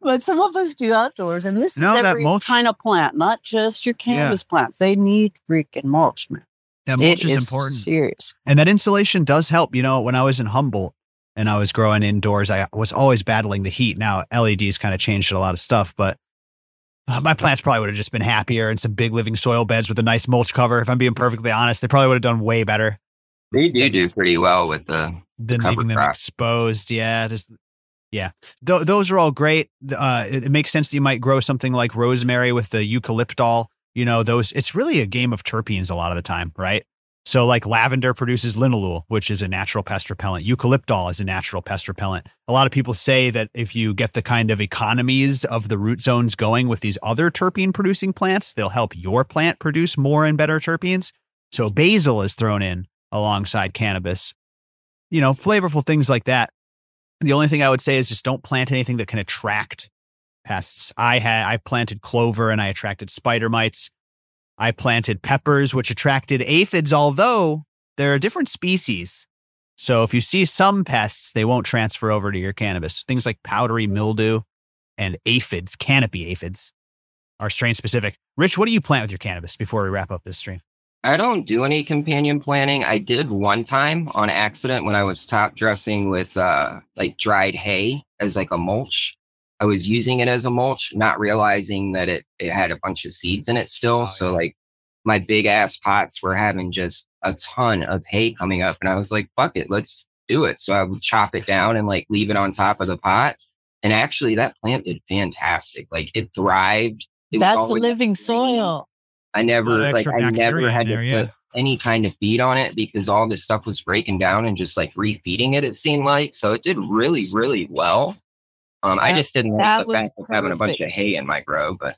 [SPEAKER 2] but some of us do outdoors. And this is every kind of plant, not just your cannabis plants. They need freaking mulch, man.
[SPEAKER 4] Yeah, mulch is important.
[SPEAKER 2] Serious.
[SPEAKER 4] And that insulation does help. You know, when I was in Humboldt and I was growing indoors, I was always battling the heat. Now LEDs kind of changed a lot of stuff, but my plants probably would have just been happier in some big living soil beds with a nice mulch cover. If I'm being perfectly honest, they probably would have done way better.
[SPEAKER 3] They do pretty well with the
[SPEAKER 4] than
[SPEAKER 3] cover
[SPEAKER 4] leaving them
[SPEAKER 3] crop.
[SPEAKER 4] exposed. Yeah, those are all great. It makes sense that you might grow something like rosemary with the eucalyptol. You know, it's really a game of terpenes a lot of the time, right? So like lavender produces linalool, which is a natural pest repellent. Eucalyptol is a natural pest repellent. A lot of people say that if you get the kind of economies of the root zones going with these other terpene producing plants, they'll help your plant produce more and better terpenes. So basil is thrown in alongside cannabis, you know, flavorful things like that. The only thing I would say is just don't plant anything that can attract pests. I planted clover and I attracted spider mites. I planted peppers, which attracted aphids, although they're a different species. So if you see some pests, they won't transfer over to your cannabis. Things like powdery mildew and aphids, canopy aphids, are strain specific. Rich, what do you plant with your cannabis before we wrap up this stream?
[SPEAKER 3] I don't do any companion planting. I did one time on accident when I was top dressing with like dried hay as like a mulch. I was using it as a mulch, not realizing that it had a bunch of seeds in it still. So like my big ass pots were having just a ton of hay coming up. And I was like, fuck it, let's do it. So I would chop it down and like leave it on top of the pot. And actually that plant did fantastic. Like it thrived.
[SPEAKER 2] That's a living soil.
[SPEAKER 3] I never had to put any kind of feed on it because all this stuff was breaking down and just like refeeding it seemed like. So it did really, really well. I just didn't like the fact of having a bunch of hay in my grow, but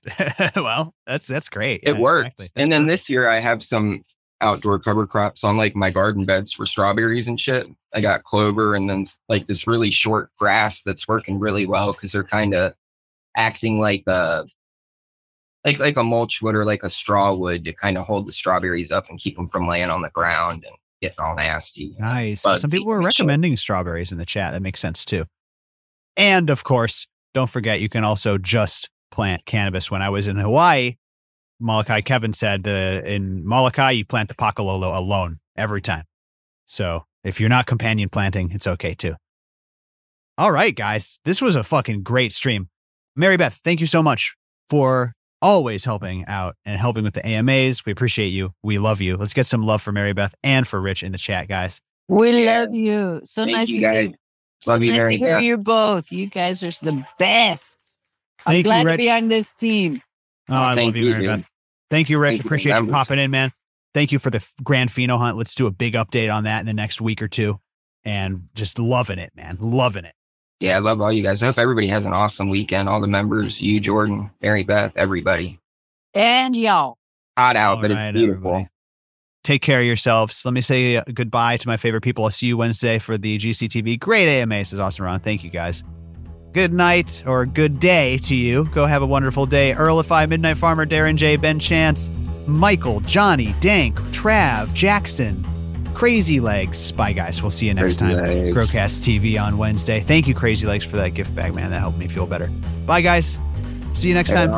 [SPEAKER 4] well, that's great.
[SPEAKER 3] It worked. Exactly. And then this year I have some outdoor cover crops on like my garden beds for strawberries and shit. I got clover and then like this really short grass that's working really well because they're kind of acting like a mulch would or like a straw would to kind of hold the strawberries up and keep them from laying on the ground and getting all nasty.
[SPEAKER 4] Nice. Some people were recommending strawberries in the chat. That makes sense too. And of course, don't forget, you can also just plant cannabis. When I was in Hawaii, Molokai Kevin said in Molokai, you plant the pakalolo alone every time. So if you're not companion planting, it's okay too. All right, guys, this was a fucking great stream. Mary Beth, thank you so much for always helping out and helping with the AMAs. We appreciate you. We love you. Let's get some love for Mary Beth and for Rich in the chat, guys.
[SPEAKER 2] We love you. So
[SPEAKER 3] Thank
[SPEAKER 2] nice
[SPEAKER 3] you
[SPEAKER 2] to
[SPEAKER 3] guys.
[SPEAKER 2] see.
[SPEAKER 3] Love you,
[SPEAKER 2] nice
[SPEAKER 3] Mary
[SPEAKER 2] to hear
[SPEAKER 3] Beth.
[SPEAKER 2] you both. You guys are the best. I'm
[SPEAKER 4] Thank you,
[SPEAKER 2] glad to
[SPEAKER 4] Rich.
[SPEAKER 2] be on this team.
[SPEAKER 4] Oh, I
[SPEAKER 3] Thank
[SPEAKER 4] love you, Mary
[SPEAKER 3] dude.
[SPEAKER 4] Beth. Thank you, Rich.
[SPEAKER 3] Thank you,
[SPEAKER 4] Appreciate you
[SPEAKER 3] members.
[SPEAKER 4] popping in, man. Thank you for the Grand Pheno Hunt. Let's do a big update on that in the next week or two. And just loving it, man. Loving it.
[SPEAKER 3] Yeah, I love all you guys. I hope everybody has an awesome weekend. All the members, you, Jordan, Mary Beth, everybody.
[SPEAKER 2] And y'all.
[SPEAKER 3] Hot out,
[SPEAKER 4] All
[SPEAKER 3] but
[SPEAKER 4] right,
[SPEAKER 3] it's beautiful.
[SPEAKER 4] everybody. Take care of yourselves. Let me say goodbye to my favorite people. I'll see you Wednesday for the GCTV. Great AMA, says Austin Ron. Thank you, guys. Good night or good day to you. Go have a wonderful day. Earlify, Midnight Farmer, Darren J, Ben Chance, Michael, Johnny, Dank, Trav, Jackson, Crazy Legs. Bye, guys. We'll see you next
[SPEAKER 3] Crazy
[SPEAKER 4] time.
[SPEAKER 3] Legs.
[SPEAKER 4] Growcast TV on Wednesday. Thank you, Crazy Legs, for that gift bag, man. That helped me feel better. Bye, guys. See you next time.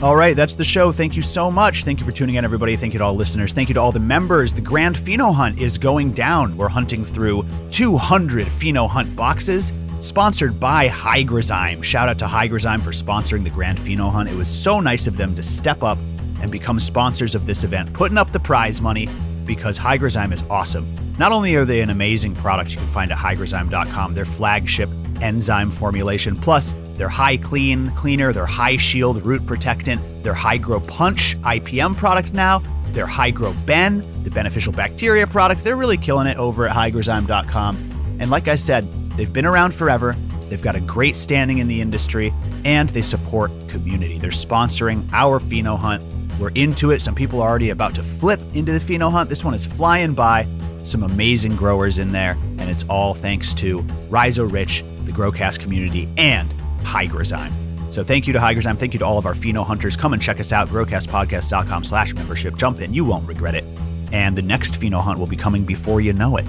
[SPEAKER 4] All right, that's the show. Thank you so much. Thank you for tuning in, everybody. Thank you to all listeners. Thank you to all the members. The Grand Pheno Hunt is going down. We're hunting through 200 Pheno Hunt boxes, sponsored by Hygrozyme. Shout out to Hygrozyme for sponsoring the Grand Pheno Hunt. It was so nice of them to step up and become sponsors of this event, putting up the prize money because Hygrozyme is awesome. Not only are they an amazing product you can find at hygrozyme.com, their flagship enzyme formulation, plus their high cleaner, their high shield root protectant, their high grow punch IPM product now, their high grow Ben, the beneficial bacteria product. They're really killing it over at hygrozyme.com. And like I said, they've been around forever. They've got a great standing in the industry and they support community. They're sponsoring our Pheno Hunt. We're into it. Some people are already about to flip into the Pheno Hunt. This one is flying by.
[SPEAKER 1] some amazing growers in there, and it's all thanks to Rhizo Rich, the GrowCast community, and Hygrozyme. So thank you to Hygrozyme. Thank you to all of our pheno hunters. Come and check us out, growcastpodcast.com/membership. Jump in. You won't regret it. And the next pheno hunt will be coming before you know it.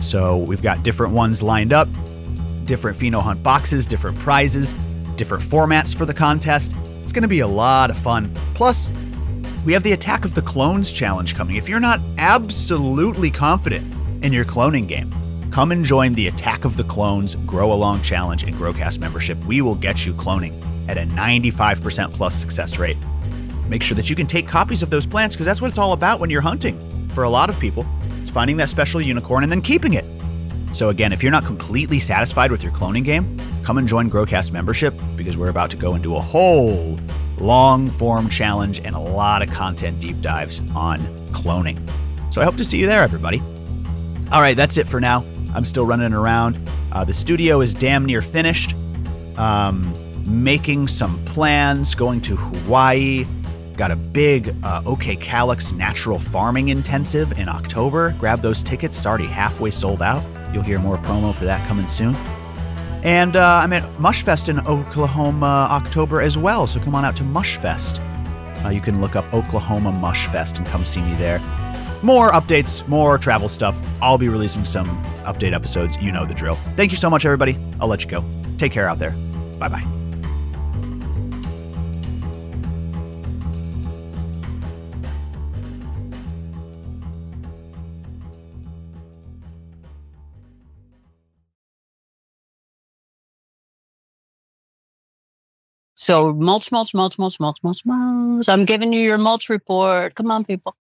[SPEAKER 1] So we've got different ones lined up, different pheno hunt boxes, different prizes, different formats for the contest. It's going to be a lot of fun. Plus, we have the Attack of the Clones challenge coming. If you're not absolutely confident in your cloning game, come and join the Attack of the Clones Grow Along Challenge in GrowCast membership. We will get you cloning at a 95% plus success rate. Make sure that you can take copies of those plants, because that's what it's all about when you're hunting. For a lot of people, it's finding that special unicorn and then keeping it. So again, if you're not completely satisfied with your cloning game, come and join GrowCast membership, because we're about to go into a whole long-form challenge and a lot of content deep dives on cloning. So I hope to see you there, everybody. All right, that's it for now. I'm still running around. The studio is damn near finished. Making some plans, going to Hawaii. Got a big OK Calyx natural farming intensive in October. Grab those tickets. It's already halfway sold out. You'll hear more promo for that coming soon. And I'm at Mushfest in Oklahoma October as well, so come on out to Mushfest. You can look up Oklahoma Mushfest and come see me there. More updates, more travel stuff. I'll be releasing some update episodes. You know the drill. Thank you so much, everybody. I'll let you go. Take care out there. Bye-bye.
[SPEAKER 2] So mulch. I'm giving you your mulch report. Come on, people.